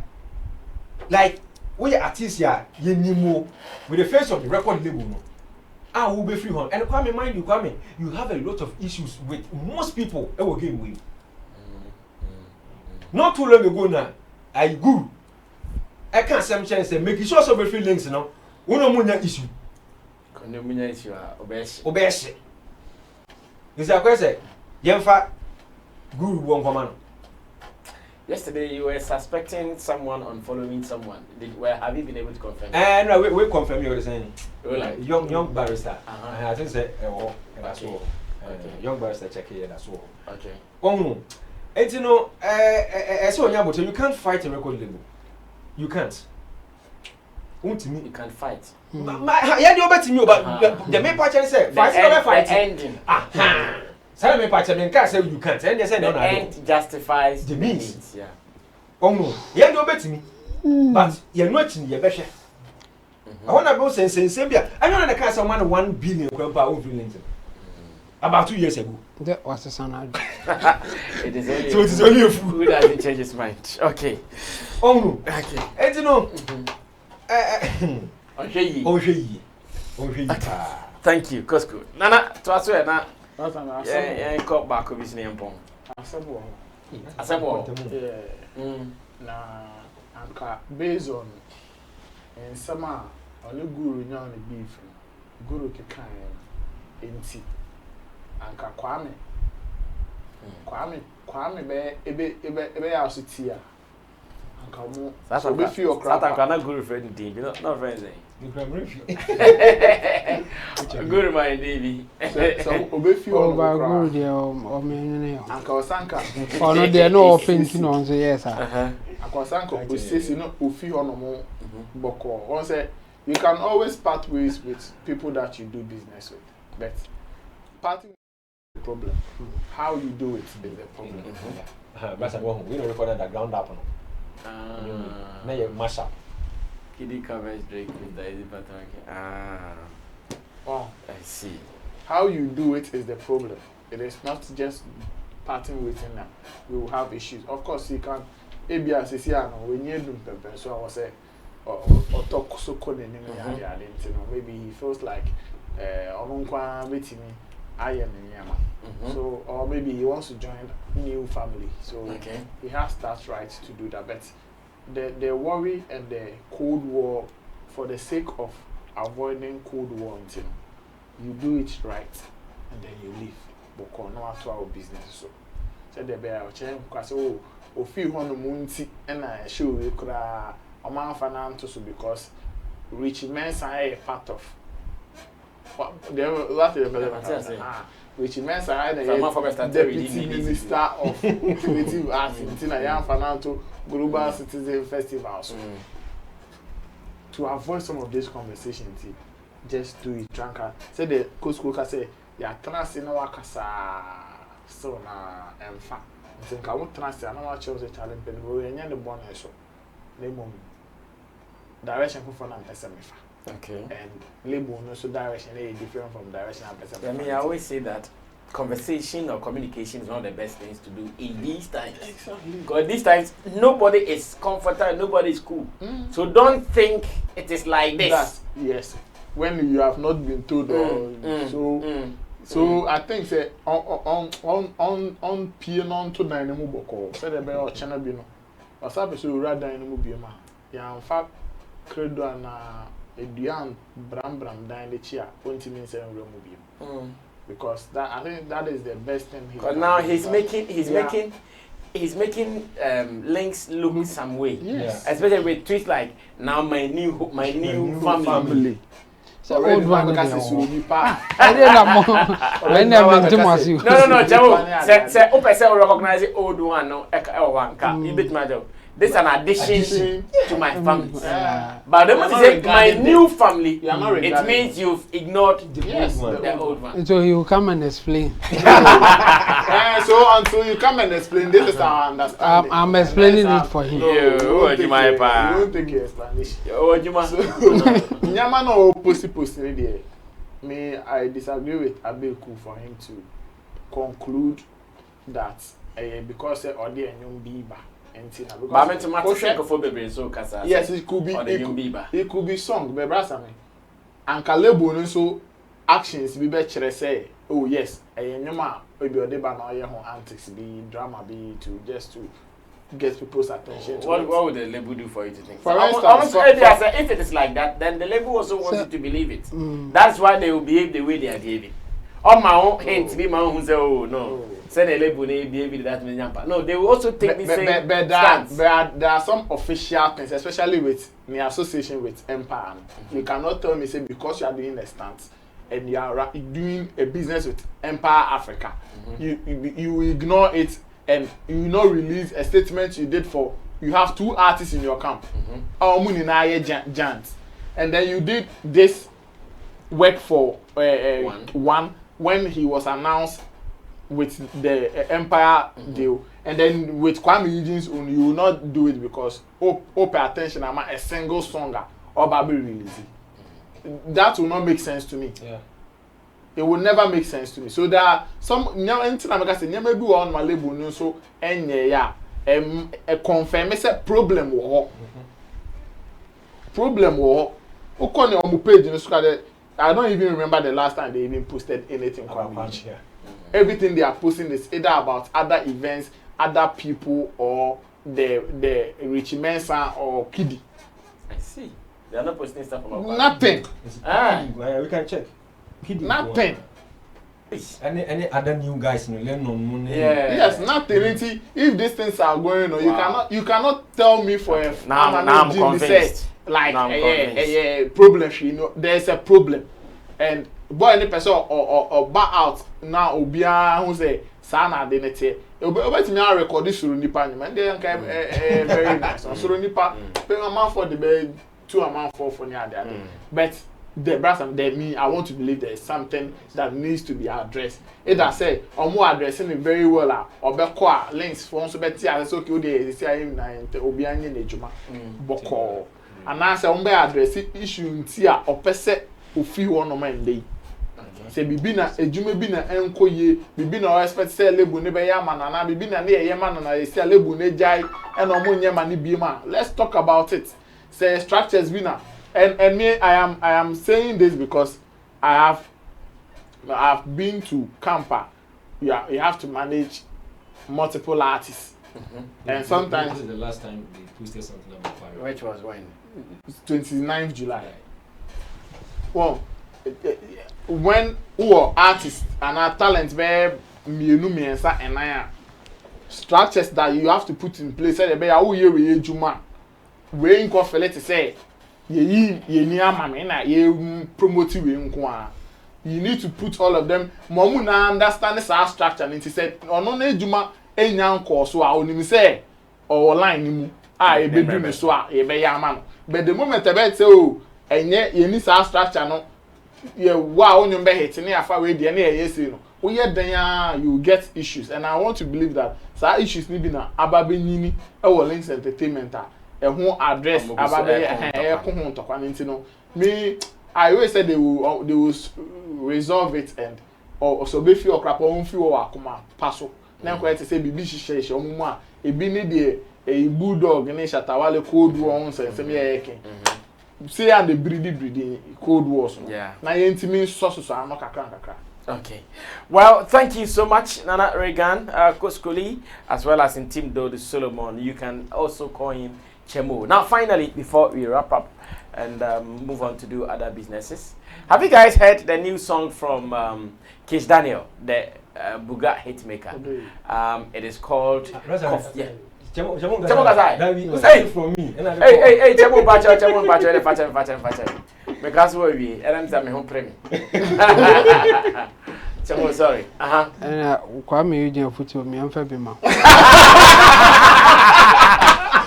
like we artists ya yenimo with the face of the record label no. Ah we be free hon. And Kwame mind you Kwame, you have a lot of issues with most people e will game with. Not too long ago now. I go. I can't say make sure so be free Lynx no. Uno munya issue. Kono munya issue obeshi. Obeshi. Is that question? Yemfa guru won command. Yesterday you were suspecting someone unfollowing someone. Have you been able to confirm? No, we confirm you were saying. Like young barrister. I think say that's all. Young barrister check here that's all. Okay. And you know, you can't fight a record label. You can't. You can't fight. Yeah, you bet me, but the main part say fight ending. Say me part can't say you can't. And they say no, the end justifies the means. Yeah. Oh no, yeah, you bet me, but you're not in your best. I want to go say Zambia. I know the can't someone 1 billion over Lynx. About 2 years ago. That was the son. It is only so it is only a fool who doesn't change his mind. Okay. Oh no. Okay. And you know. Thank you, Cosco. Nana, to us where na. Yeah, call back of his name. Assemble. Yeah. Na anka based on and sama on the guru nya on the beef. Guru kekan enti. Anka Kwame be ebe ya ositia. Anka mo so be feel crap. Satan kana guru friend dey, not friends eh. Guru my Davy. So obe feel over guru there or me Anka Osanka. Oh no there no painting on say yes sir. Anka Osanka osisi no ofi hono mo boko. One say you can always part ways with people that you do business with. But parting the problem. How you do it is the problem. But we don't record that ground up. Now you mash up. Kiddy covers Drake with the easy pattern. Oh, I see. How you do it is the problem. It is not just parting with him now. We will have issues. Of course, you can. ABS is here now. When you do paper, so I was say, or talk so cold and maybe he feels like, so or maybe he wants to join a new family, so he has that right to do that. But the worry and the Cold War, for the sake of avoiding Cold War, you do it right and then you leave. But no after our business, so the bear because feel on the moon and I show you could a man financial because rich men are a part of. which means I the Deputy Minister of Creative Arts in Financial Global Citizen Festivals. To avoid some of these conversations, just do it drunkard. Say the Coast say, yeah, trans in our casa. So na emfa think I won't trust I know what chose the challenge but we any the born so label direction for na person mefa okay and label no so direction is different from direction and person. I mean I always say that conversation or communication is one of the best things to do in these times. Exactly. Because these times nobody is comfortable, nobody is cool. So don't think it is like this. Yes. When you have not been told So I think say on piano to dynamo boko. Say the be or channel bi no. Wasabe so ra dynamo bi ma. Ya fa credo na eduan bram dan the chia. Ontimi say nro mu bi. Because that I think that is the best thing he. Because now he's making Lynx look some way. Yes. Especially with tweets like now my new family. So old one because it's really pa. I didn't know when I went to Masu. No, Jamo. Say open say recognize old one no one ka. You bit my job. This is an addition to my family. But the moment you say my new family, it means you've ignored the old one. So you come and explain. So until you come and explain, this is our understanding. I'm explaining it for him. You won't take your explanation. Nyama no post there. Me, I disagree with Abeku for him to conclude that because Odi and Young Biba. Yes, it could be. It could be song, but brasame. And Kalebo so actions be better say. Oh yes, nyoma obi odeba na oye ho antics be drama be to just to get people's attention. What would the label do for you to think? For instance, if it is like that, then the label also wants you to believe it. That's why they will behave the way they are behaving. On my own hint, be my own who say, oh no. Say the label they behave that many. No, they will also take the same stance. There are some official things, especially with the association with Empire. You cannot tell me say because you are doing a stance and you are doing a business with Empire Africa, you ignore it and you not release a statement you did for. You have 2 artists in your camp. Giants, and then you did this work for one when he was announced with the Empire deal, and then with Kuami Eugene's own, you will not do it because pay attention. I'm a single song or Baby release. That will not make sense to me. Yeah. It will never make sense to me. So there are some maybe on my label so a confirm it's a problem war. Problem war. On my page, I don't even remember the last time they even posted anything about here. Everything they are posting is either about other events, other people, or the Richie Mensa or Kiddy. I see. They are not posting stuff about nothing. We can check. Kiddy nothing. Any other new guys in the Yes, nothing. If these things are going on, you cannot tell me for a now I'm convinced. Like a problem. You know, there's a problem, and boy any person or back out now obia who say sana identity obeti me record this suru nipa man dey very nice suru nipa pay a man for the bed 2 amount for near there but the brass and me I want to believe there is something that needs to be addressed. Either say more addressing it very well or be call Lynx for so better as okay dey say him na obi anye na ejuma boko and I say be address issue ntia opese ofi ho no man dey. Say bibi na ejuma bi na enko ye bibi na o expect say lebu ne be ya mana na bibi na ne ye mana na say lebu ne jai e no mo nye ma ne bi ma. Let's talk about it. Say structures bi na and me I am saying this because I have been to camper. You have to manage multiple artists. And sometimes this is the last time they posted something about Fire. Which was when? 29th July. Well, when artists and our talents were miensa and I structures that you have to put in place. Say be how ye we juma. We inco fele to say ye ni ama me na ye promote we nko a you need to put all of them. Momu na understand this our structure. And he said, "Ono na ejuma enyan course wa onim say or line nimu e be do me so a e be ya ma no." But the moment about say oh enye ye ni sa structure no ye wa onyum be hit na afa we de na ye say no. We then you get issues, and I want to believe that some issues need be na ababe nyini e wo Lynx entertainment a ho address ababe e ko ho to kwan nti no me I always say they will resolve it and or so be feel crap on feel akoma paso na ko say bibi hihye omumu a ebi ne de a bulldog ne Shatta Wale cold war on say me yeke see and the breedy cold wars no na yentimi so ano kakra. Okay. Well, thank you so much, Nana Regan, Koskoli, as well as in Team Dodo Solomon. You can also call him Chemo. Now, finally, before we wrap up and move on to do other businesses, have you guys heard the new song from Kizz Daniel, the Bullgod hitmaker? It is called... Chemo Kazai. Hey, from me. Hey, Chemo Pacho. Because we and I'm home premium. Chemo, sorry. Kuami Eugene football me amfa be ma.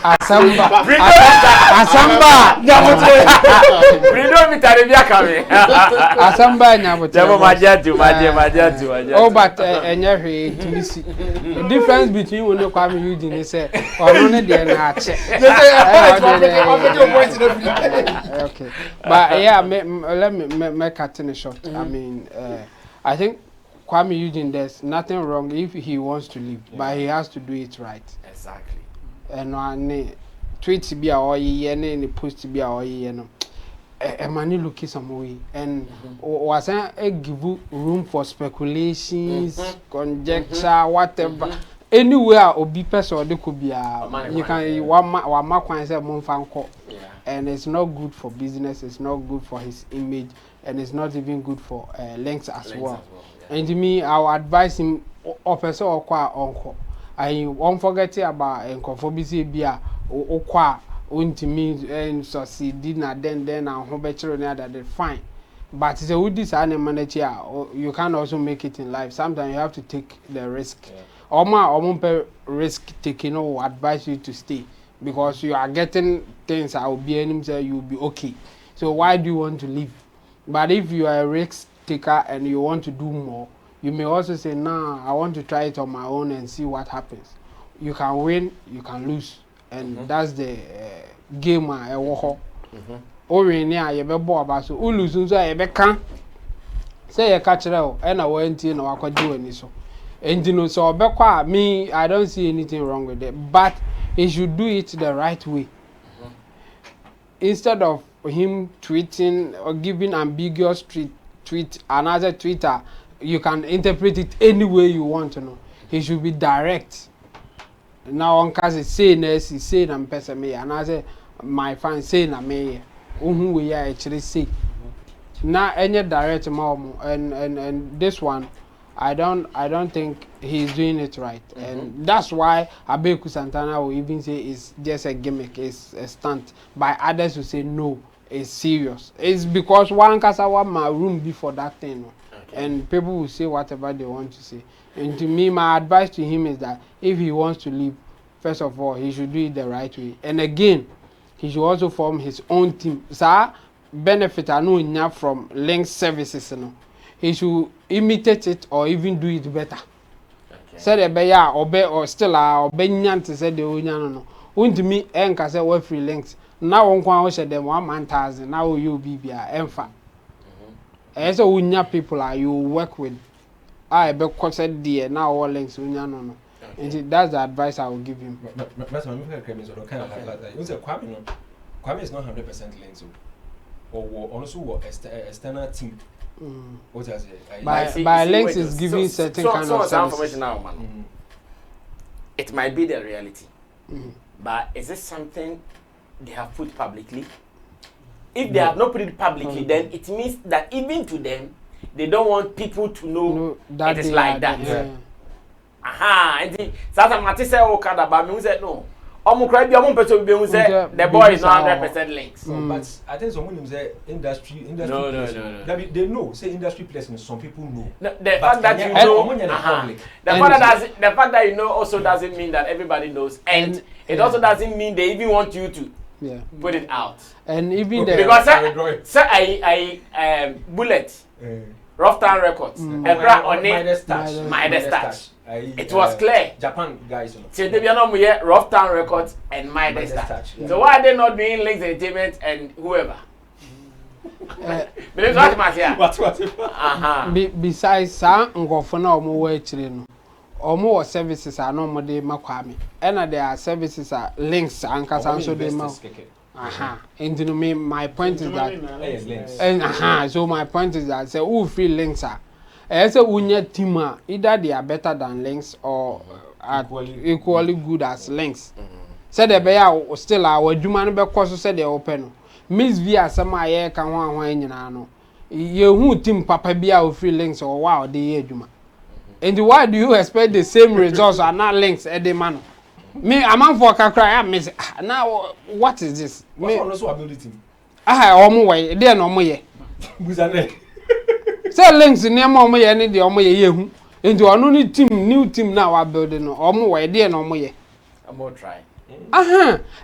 Asamba. Nyabote. Brindo mi taribia kame. Asamba nyabote. Chemo majatu. Oh, but enya hwe timisi. The difference between when Kuami Eugene say ono ne de na ache. Okay. But yeah, let me cut in a short. I mean, I think Kuami Eugene, there's nothing wrong if he wants to leave, but he has to do it right. Exactly. And one tweet be a ye and post be a ye no. A money looking some way and was a give room for speculations, conjecture, whatever. Anywhere or be person or there could be a you can one mark and say Monfanko. And it's not good for business, it's not good for his image, and it's not even good for Lynx as well. And to me, I would advise him officer or qua uncle. I won't forget about conformity beer or qua to me and succeed dinner then and home better that they fine. But it's a wood design manager, you can also make it in life. Sometimes you have to take the risk. Or risk taking or advise you to stay. Because you are getting things I will be in him, you'll be okay. So why do you want to leave? But if you are a risk taker and you want to do more, you may also say, nah, I want to try it on my own and see what happens. You can win, you can lose. And that's the game I walk. Or in here, you be bored about so lose so I be can say a catch out and I went in or I could do any so. And you know, so me, I don't see anything wrong with it. But he should do it the right way. Instead of him tweeting or giving ambiguous tweet another Twitter, you can interpret it any way you want to know. He should be direct. Now on cause say this, he say I'm person me, and I say my fan say na me. Who we are actually say. Now any direct mom and this one. I don't think he's doing it right, and that's why Abeku Santana will even say it's just a gimmick, it's a stunt. By others who say no, it's serious. It's because one casa want my room before that thing, and people will say whatever they want to say. And to me, my advice to him is that if he wants to leave, first of all, he should do it the right way. And again, he should also form his own team. So benefit I know enough from Lynx services, you know. He should imitate it or even do it better. Said a beya or still or benyan to say the union. Won't me enka say we free Lynx. Now on kwa say them 1,000. Now you be enfa. As a unya people are you work with. I be said dear now all Lynx unya no. And that's the advice I will give him. That's my kind of like you say Kuami is not 100% Lynx. Or also external team. What does it? By Lynx is giving certain kind of information now, man. It might be the reality, but is this something they have put publicly? If they have not put it publicly, then it means that even to them, they don't want people to know that it is like that. Aha, and the Sasa Mati said, "Oh, Kadaba," me said no. The boy is not 100% Lynx. But I think someone say industry. No. They know. Say industry players. Some people know. The fact that you know, the fact that you know also doesn't mean that everybody knows, and it also doesn't mean they even want you to put it out. And even because I Bullet. Rough Town Records. Midas. It was clear. Japan guys. So they are not here. Rough Town Records and Midas Touch. So why are they not doing Lynx Entertainment and whoever? Besides, some go for no more way children. Or more services are no more de Makwami. And there are services are Lynx and Casanso de Mo. And you know, my point is that, and so my point is that, say, who feel Lynx are as a Unya Tima, either they are better than Lynx or equally good as Lynx. Said the bear still our Juman because said they open. Miss Via some I can one you know. You who team Papa Bia will feel Lynx or wow, the year Juma. And why do you expect the same results are not Lynx at the man? Me, a man for a cry, I miss now. What is this? Me also ability. Way, dear no more. Say Lynx in your mama, any the Omo ye into a new team now are building or more, dear no more. I'm more try.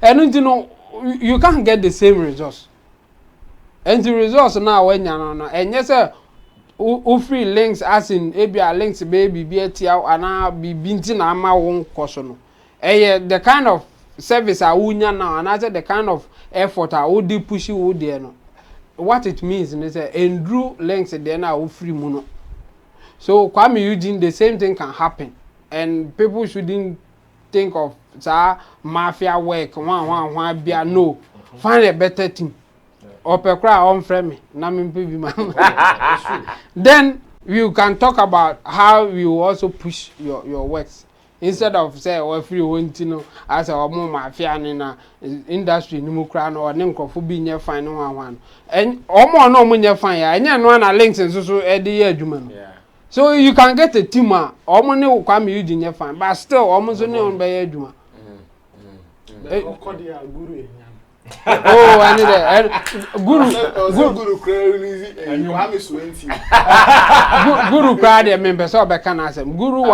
And you know, you can't get the same results. And the results now when you're not, and yes, sir. Who free Lynx as in Abia Lynx baby BTL and now be binting and my own caution. The kind of service I would now, and as the kind of effort I would push you would there. What it means is and Drew Lynx then I will free mono. So Kuami Eugene, the same thing can happen, and people shouldn't think of mafia work. One be no, find a better team. Or per cry on frame, then you can talk about how you also push your works instead of say or if you want to know as a more mafia in industry nimukran or nimkofubi near fine one and more no money fine and one Lynx and so every year juman. So you can get a team or money will come you in fine, but still almost only on by juma. Oh, I need that. Guru cried a member so back can ask him. Guru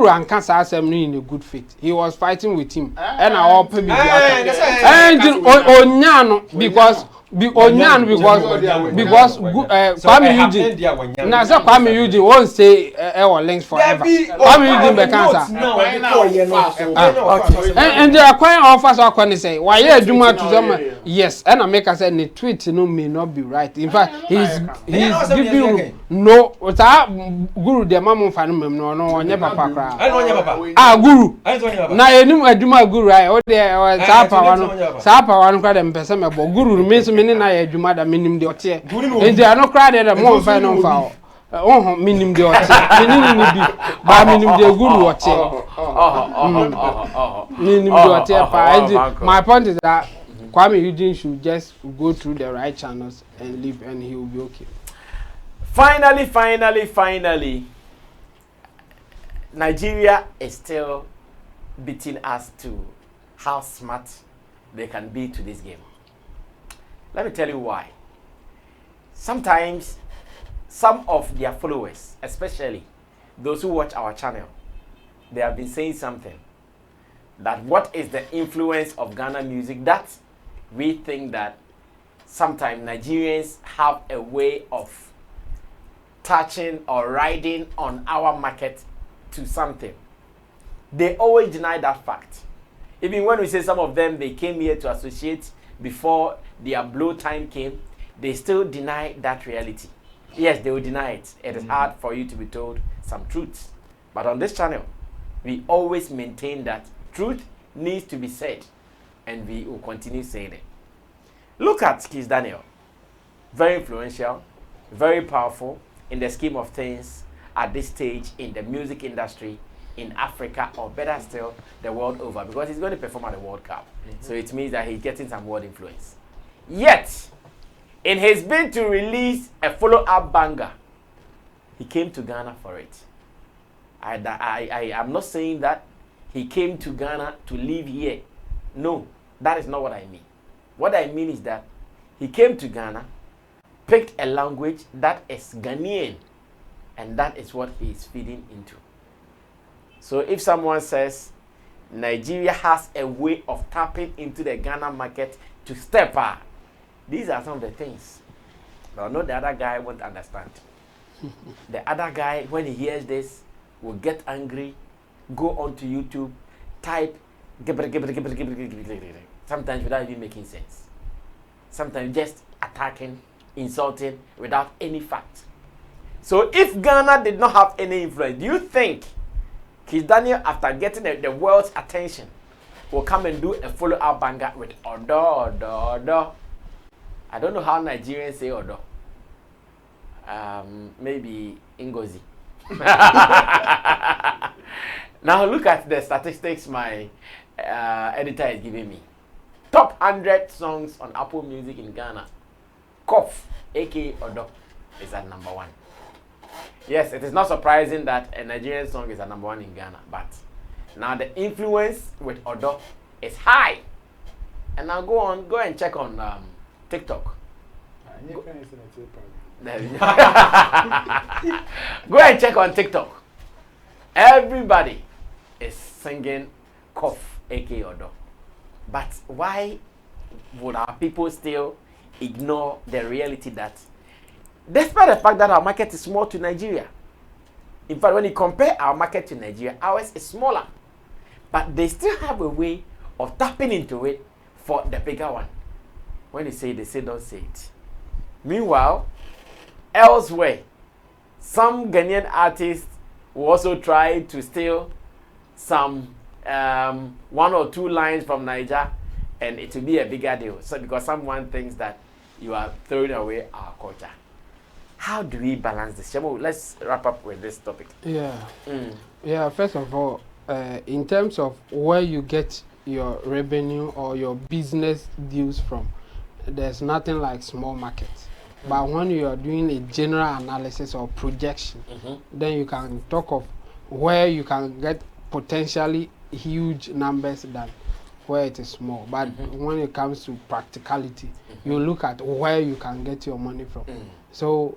and cancer asked him in a good fit. He was fighting with him. And I opened and Onyano because Kuami Eugene. Now, so Kuami Eugene won't say our Lynx forever. Kuami Eugene be cancer. And there are quite offers or can say, why you do much to them? Yes, and I make us say the tweet no may not be right. In fact, he's giving no without Guru the Mamu fan no never papa. Guru. Now you do Guru I or there Sapa one cry them person Guru means meaning I Juma that minimum the otie. And they are not cried at a more final foul. Oh, minimum the otie. Minimum by minimum the Guru otie. Minimum the otie. My point is that Kuami Eugene should just go through the right channels and live, and he will be okay. Finally, Nigeria is still beating us to how smart they can be to this game. Let me tell you why. Sometimes some of their followers, especially those who watch our channel, they have been saying something that what is the influence of Ghana music, that we think that sometimes Nigerians have a way of touching or riding on our market to something. They always deny that fact. Even when we say some of them, they came here to associate before their blow time came, they still deny that reality. Yes, they will deny it. It is hard for you to be told some truths. But on this channel, we always maintain that truth needs to be said, and we will continue saying it. Look at Kizz Daniel. Very influential, very powerful in the scheme of things at this stage in the music industry in Africa, or better still, the world over, because he's going to perform at the World Cup. So it means that he's getting some world influence. Yet, in his bid to release a follow-up banger, he came to Ghana for it. I am not saying that he came to Ghana to live here. No, that is not what I mean. What I mean is that he came to Ghana, picked a language that is Ghanaian, and that is what he is feeding into. So if someone says Nigeria has a way of tapping into the Ghana market to step up, these are some of the things. But no, the other guy won't understand. The other guy, when he hears this, will get angry, go onto YouTube, type, sometimes without even making sense. Sometimes just attacking, insulting, without any fact. So if Ghana did not have any influence, do you think Kizz Daniel, after getting the world's attention, will come and do a follow-up banger with Odo? I don't know how Nigerians say Odo. Maybe Ngozi. Now look at the statistics my editor is giving me. Top 100 songs on Apple Music in Ghana. Kof, aka Odo, is at number 1. Yes, it is not surprising that a Nigerian song is at number 1 in Ghana, but now the influence with Odo is high. And now go and check on TikTok. Go and check on TikTok. Everybody is singing Kof, aka Odo. But why would our people still ignore the reality that, despite the fact that our market is small to Nigeria, in fact, when you compare our market to Nigeria, ours is smaller, but they still have a way of tapping into it for the bigger one. When they say don't say it. Meanwhile, elsewhere, some Ghanaian artists will also try to steal some 1 or 2 lines from Niger, and it will be a bigger deal. So because someone thinks that you are throwing away our culture. How do we balance this? Shemo, let's wrap up with this topic. Yeah, first of all, in terms of where you get your revenue or your business deals from, there's nothing like small markets. But when you are doing a general analysis or projection, then you can talk of where you can get potentially huge numbers than where it is small. But when it comes to practicality, you look at where you can get your money from. So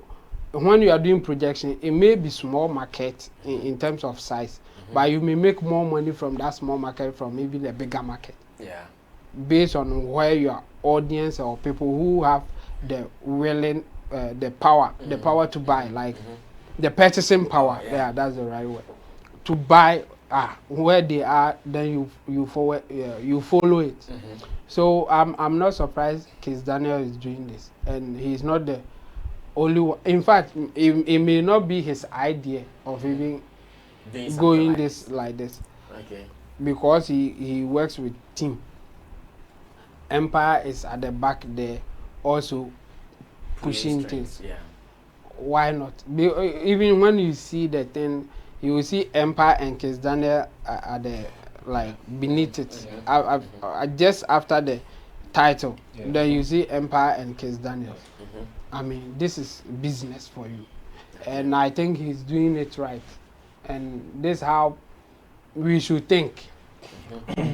when you are doing projection, it may be small market in terms of size, but you may make more money from that small market from maybe the bigger market. Yeah. Based on where your audience or people who have the willing, the power to buy, like the purchasing power. Yeah, that's the right word. To buy where they are, then you follow it. So I'm not surprised Kizz Daniel is doing this, and he's not the only one. In fact, it may not be his idea of even going like this. Okay. Because he works with team. Empire is at the back there, also pushing things. Yeah. Why not? Even when you see the thing, you will see Empire and Kizz Daniel at the beneath it. Just after the title, then you see Empire and Kizz Daniel. I mean, this is business for you, and I think he's doing it right, and this is how we should think.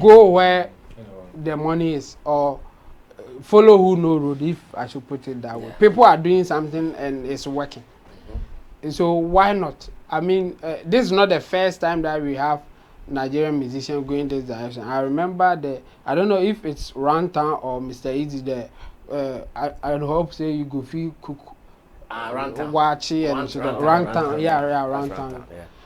Go where the money is, or follow who know road, if I should put it that way. People are doing something and it's working. So why not? I mean, this is not the first time that we have Nigerian musicians going this direction. I remember I don't know if it's Rantan or Mr. Easy there. I hope say you go feel cook Wachi and Rantan. Rantan.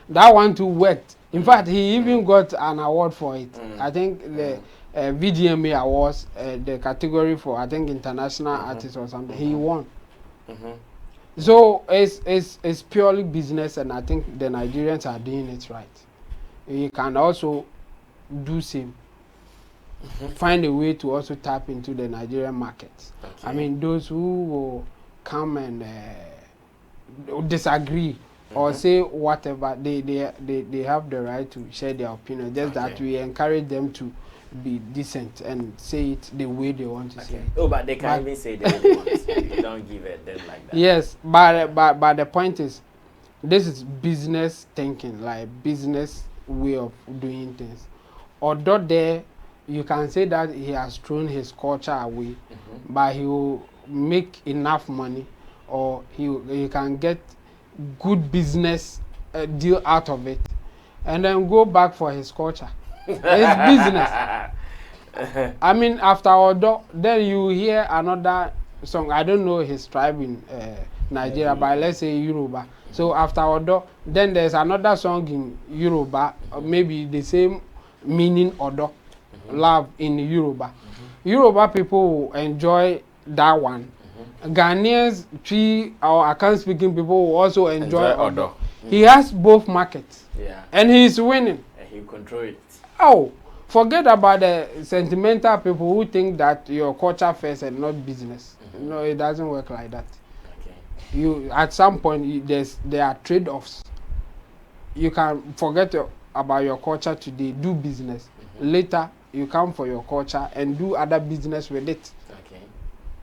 That one too worked. In fact, he even got an award for it. I think the VDMA awards, the category for I think international artist or something. He won. So it's purely business, and I think the Nigerians are doing it right. You can also do same. Find a way to also tap into the Nigerian markets. I mean, those who will come and disagree or say whatever, they have the right to share their opinion. Just that we encourage them to be decent and say it the way they want to say it. Oh, but they can't even say the way they want to say it. They don't give it them like that. Yes, but the point is, this is business thinking, like business way of doing things. although there, you can say that he has thrown his culture away, but he will make enough money, or he can get good business deal out of it, and then go back for his culture. It's business. I mean, after Odo, then you hear another song. I don't know his tribe in Nigeria, but let's say Yoruba. So after Odo, then there's another song in Yoruba, maybe the same meaning Odo, love in Yoruba. Yoruba people will enjoy that one. Ghanaians, or Akan speaking people will also enjoy Odo. He has both markets. Yeah. And he's winning. And he control it. Oh, forget about the sentimental people who think that your culture first and not business. No, it doesn't work like that. Okay. You at some point there are trade-offs. You can forget about your culture today, do business. Later you come for your culture and do other business with it. Okay.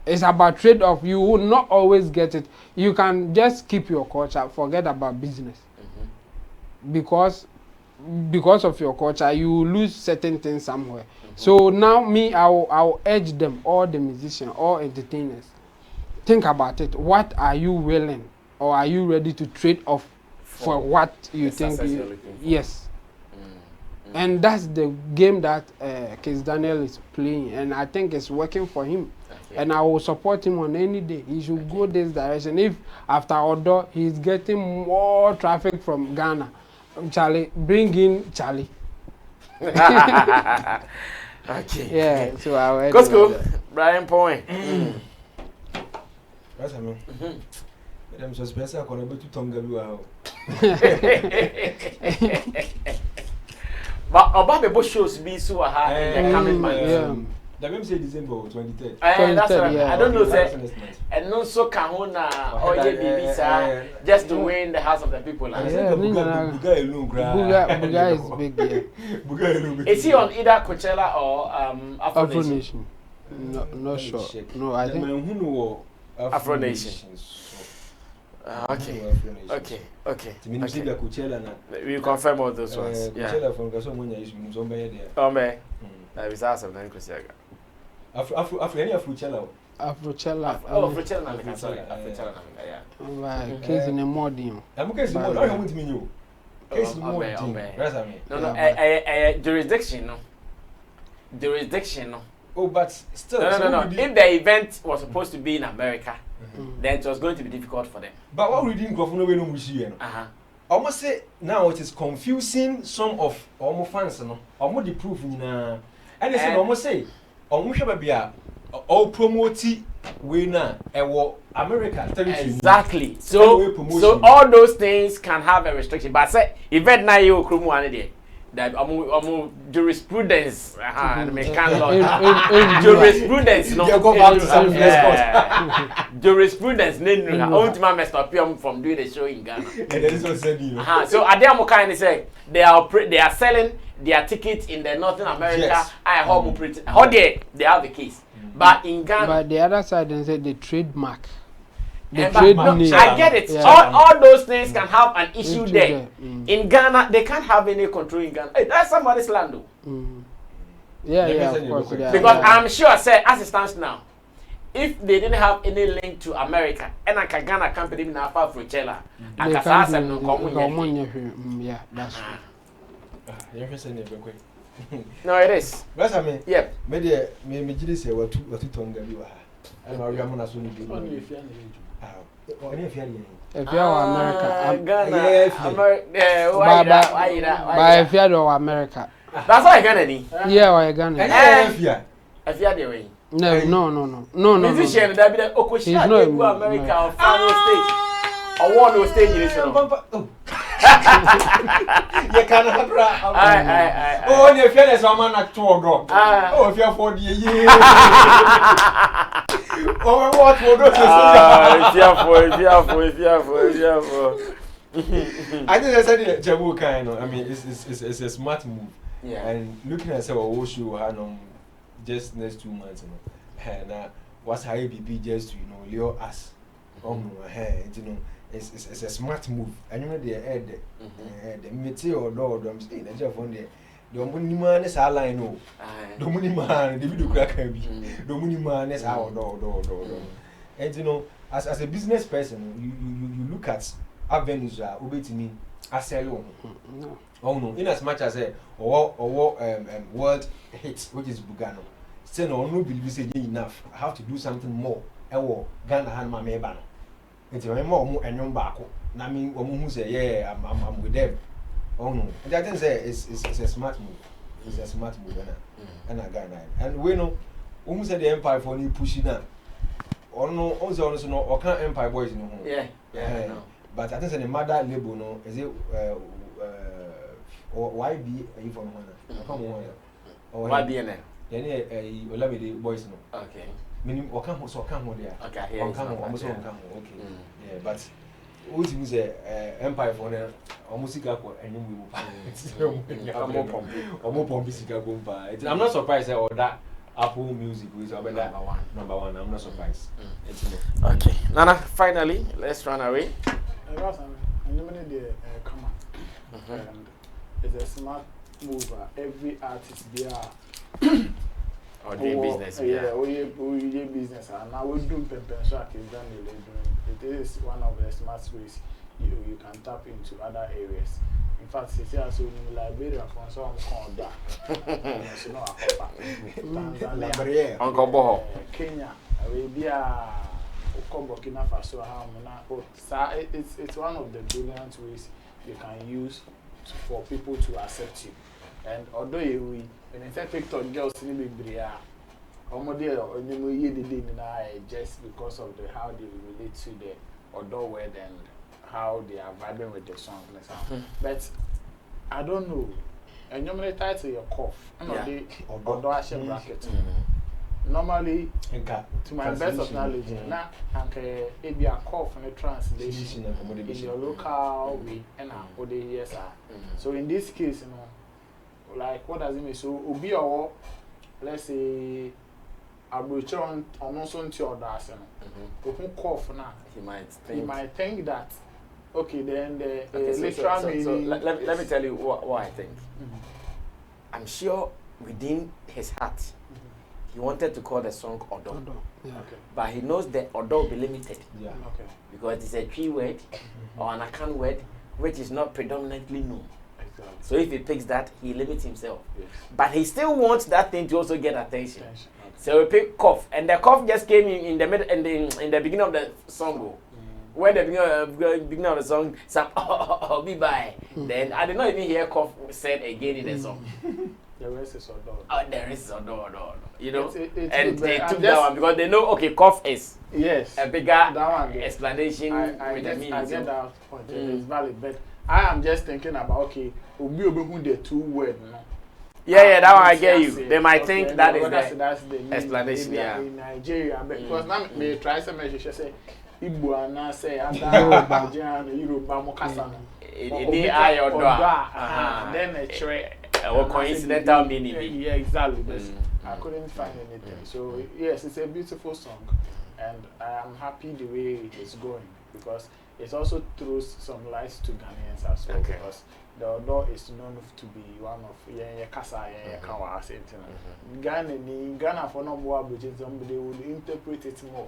It's about trade-off. You will not always get it. You can just keep your culture, forget about business. Because of your culture, you will lose certain things somewhere. So now I will urge them, all the musicians, all entertainers, think about it. What are you willing, or are you ready to trade off for what you think? Yes. And that's the game that Kizz Daniel is playing, and I think it's working for him. Okay. And I will support him on any day. He should go this direction. If after Odo he's getting more traffic from Ghana, Charlie, bring in Charlie. Okay. Yeah. So I will. Go, Brian Point. That's me. I'm suspect I'm going to Tonga. But about the shows be so high in the coming months. The game say December 23rd. That's right. I don't know, sir. And no so Kahuna or baby, sir, just to win the House of the People. Buga is big. Yeah. Is he on either Coachella or Afro Nation? No, not sure. No, I think Afro Nation. Okay. We confirm all those ones. Yeah. Oh man. I was asked of Nankusiaga. Afrochella. Afrochella. Sorry. Afrochella. Yeah. Kizz in the modern. I'm Kizz in the modern. I want to mean you. Kizz in the modern. No. Jurisdiction. Oh, but still. No. If the event was supposed to be in America, then it was going to be difficult for them. But what we didn't go from nowhere no mushi. Almost say now it is confusing some of our fans. No, almost the proof na. And they say almost say, almost shababia, all promote winner America territory. Exactly. So all those things can have a restriction. But say event na you krumu ane that jurisprudence jurisprudence no jurisprudence ultima messed up from doing the show in Ghana. So Ademo kind of say they are selling their tickets in the Northern America. Yes. They have the case. But in Ghana, but the other side they say the trademark. I get it. Yeah. All those things can have an issue there. In Ghana, they can't have any control in Ghana. Hey, that's somebody's land, though. Yeah, of course. Because I'm sure, say, as it stands now, if they didn't have any link to America, and a Ghana company in Alpha Fruchella, and Casas yeah, that's true. No, it is. That's I mean. Yep. Me say what to Tonga you are. I'm a Ramona soon. If you are America, if you are America, that's why Ghana. Yeah, why Ghana? If you are the way. No. Musician that be the Okoshia go America on final stage. Or one no stage in this. You can't have oh, if you are someone at 2 o'clock. Oh, if you are 40 years. Oh, what will go if you are I think I said Jabu kind of. I mean, it's a smart move. Yeah. And looking at our show, just next 2 months, and what's high BP just to lure us. It's a smart move. And you know they are the meteor Lord. I'm saying the job on there. the Omunima is our line, no. Domunima, the video crack can be. Domunima is our door. And you know, as a business person, you look at avenues that obey to me. I say, oh no, in as much as a world hit, which is Bugano. Say no believe say enough. I have to do something more. Ghana hand my mebano. It's a more and young back. I mean, who say, yeah, I'm with them. Oh no, and I think it's a smart move. It's a smart move, and I got that. And we know, who said the Empire for you pushing that? Or no, also no, or can't Empire boys no. Yeah. But I think the mother label no, is it or YB are you from one? Come on, or YB any Olamide boys no. Okay. Meaning or come so come there. Okay, okay. Yeah, but who's use Empire for them almost got and you more pomp. I'm not surprised or that Apple Music is over that number one. I'm not surprised. Okay, Nana, finally, let's run away. And it's a smart move. Every artist there or doing business. We business. And now we do Pempenshack is done. It is one of the smart ways you can tap into other areas. In fact, it's also in Liberia for some Conda. Tanzania, Uncle Boho, Kenya, Arabia, Burkina Faso. It's one of the brilliant ways you can use for people to accept you. And although when I say TikTok girls in Liberia, just because of how they relate to the outdoor world and how they are vibing with the song. But I don't know. And normally tied to your cough. Although I share bracket. Normally, to my best of knowledge, it be a cough and a translation in your local way and what they hear. So in this case, like what does it mean? So Ubi or let's say a butcher on also into your dancing. Open cough now. He might think that okay, then the literal meaning. So let me tell you what I think. I'm sure within his heart, he wanted to call the song Odo. Okay. But he knows that Odo will be limited. Yeah. Okay. Because it's a tree word or an Akan word which is not predominantly known. Exactly. So if he picks that, he limits himself. Yes. But he still wants that thing to also get attention. Okay. So we pick cough, and the cough just came in the middle in the beginning of the song. When the beginning of the song, some be by. Then I did not even hear cough said again in the song. The rest is Odo. The rest is Odo. You know, and they took that one because they know okay, cough is a bigger explanation with the meaning. I get that point. It's valid, but I am just thinking about okay, Obi who the two word. Yeah, that one I get you. They might think that is the explanation. In Nigeria, because now they try some measure say Igbo and say Yoruba Mokasa. In the eye or then a tray. Or coincidental meaning. Yeah, exactly. I couldn't find anything. So yes, it's a beautiful song, and I am happy the way it is going because it also throws some light to Ghanaians as well. Okay. Because the Odo is known to be one of Kasa Kawa same thing. Ghana for no more, but somebody would interpret it more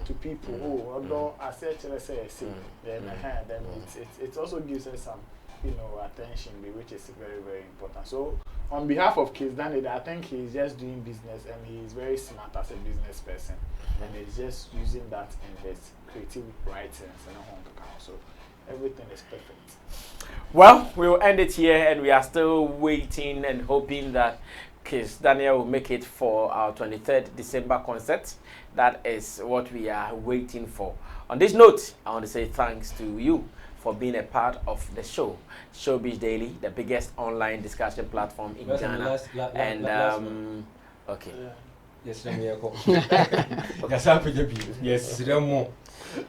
to people. Oh, Odo I said then it also gives us some attention, which is very, very important. So, on behalf of Kizz, I think he's just doing business and he's very smart as a business person, and he's just using that in his creative writings and so everything is perfect. Well, we will end it here, and we are still waiting and hoping that Kizz Daniel will make it for our 23rd December concert. That is what we are waiting for. On this note, I want to say thanks to you for being a part of the show, Showbiz Daily, the biggest online discussion platform in Ghana. Okay. Yes, yes,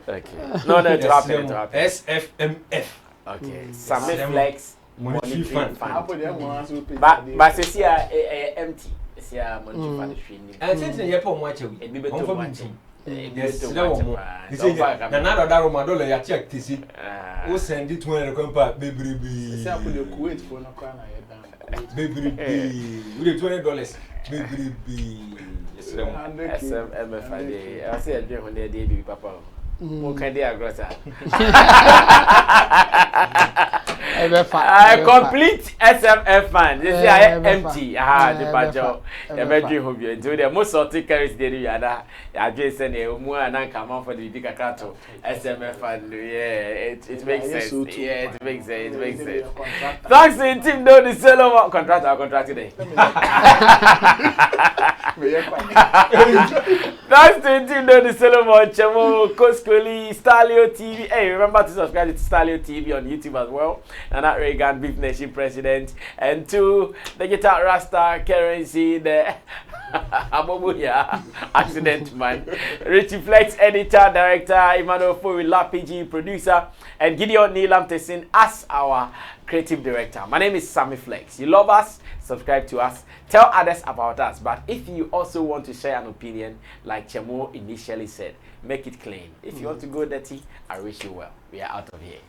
okay. No, to happen. SFMF. Okay. Sammy Flex Monetary Fund. But it's here empty. It's here monetary fund. And since you have watch it, yes, another Ramadan, I checked to see who send it to a baby. Baby, we did $20. Baby, SMFID. I say I drink on their baby, Papa. What can they agree? Complete SMF fan. This is empty. The badge. The bedroom hobby. Do the most sorted carries the other. I just send a more and come on for the Dicakato. SMF fan. Yeah, it makes sense. Yeah, it makes sense. It makes sense. Thanks to the team, though, the solo contract our contract today. Thanks to the team, though, the solo Chamo, Koskoli, Stalio TV. Hey, remember to subscribe to Stalio TV on YouTube as well. And that Reagan Beef Nation president, and to the guitar Rasta currency, the Abobuya accident man, Richie Flex editor, director, Emmanuel Fori Lapigi producer, and Gideon Neelam Tessin as our creative director. My name is Sammy Flex. You love us, subscribe to us, tell others about us. But if you also want to share an opinion, like Chamo initially said, make it clean. If you want to go dirty, I wish you well. We are out of here.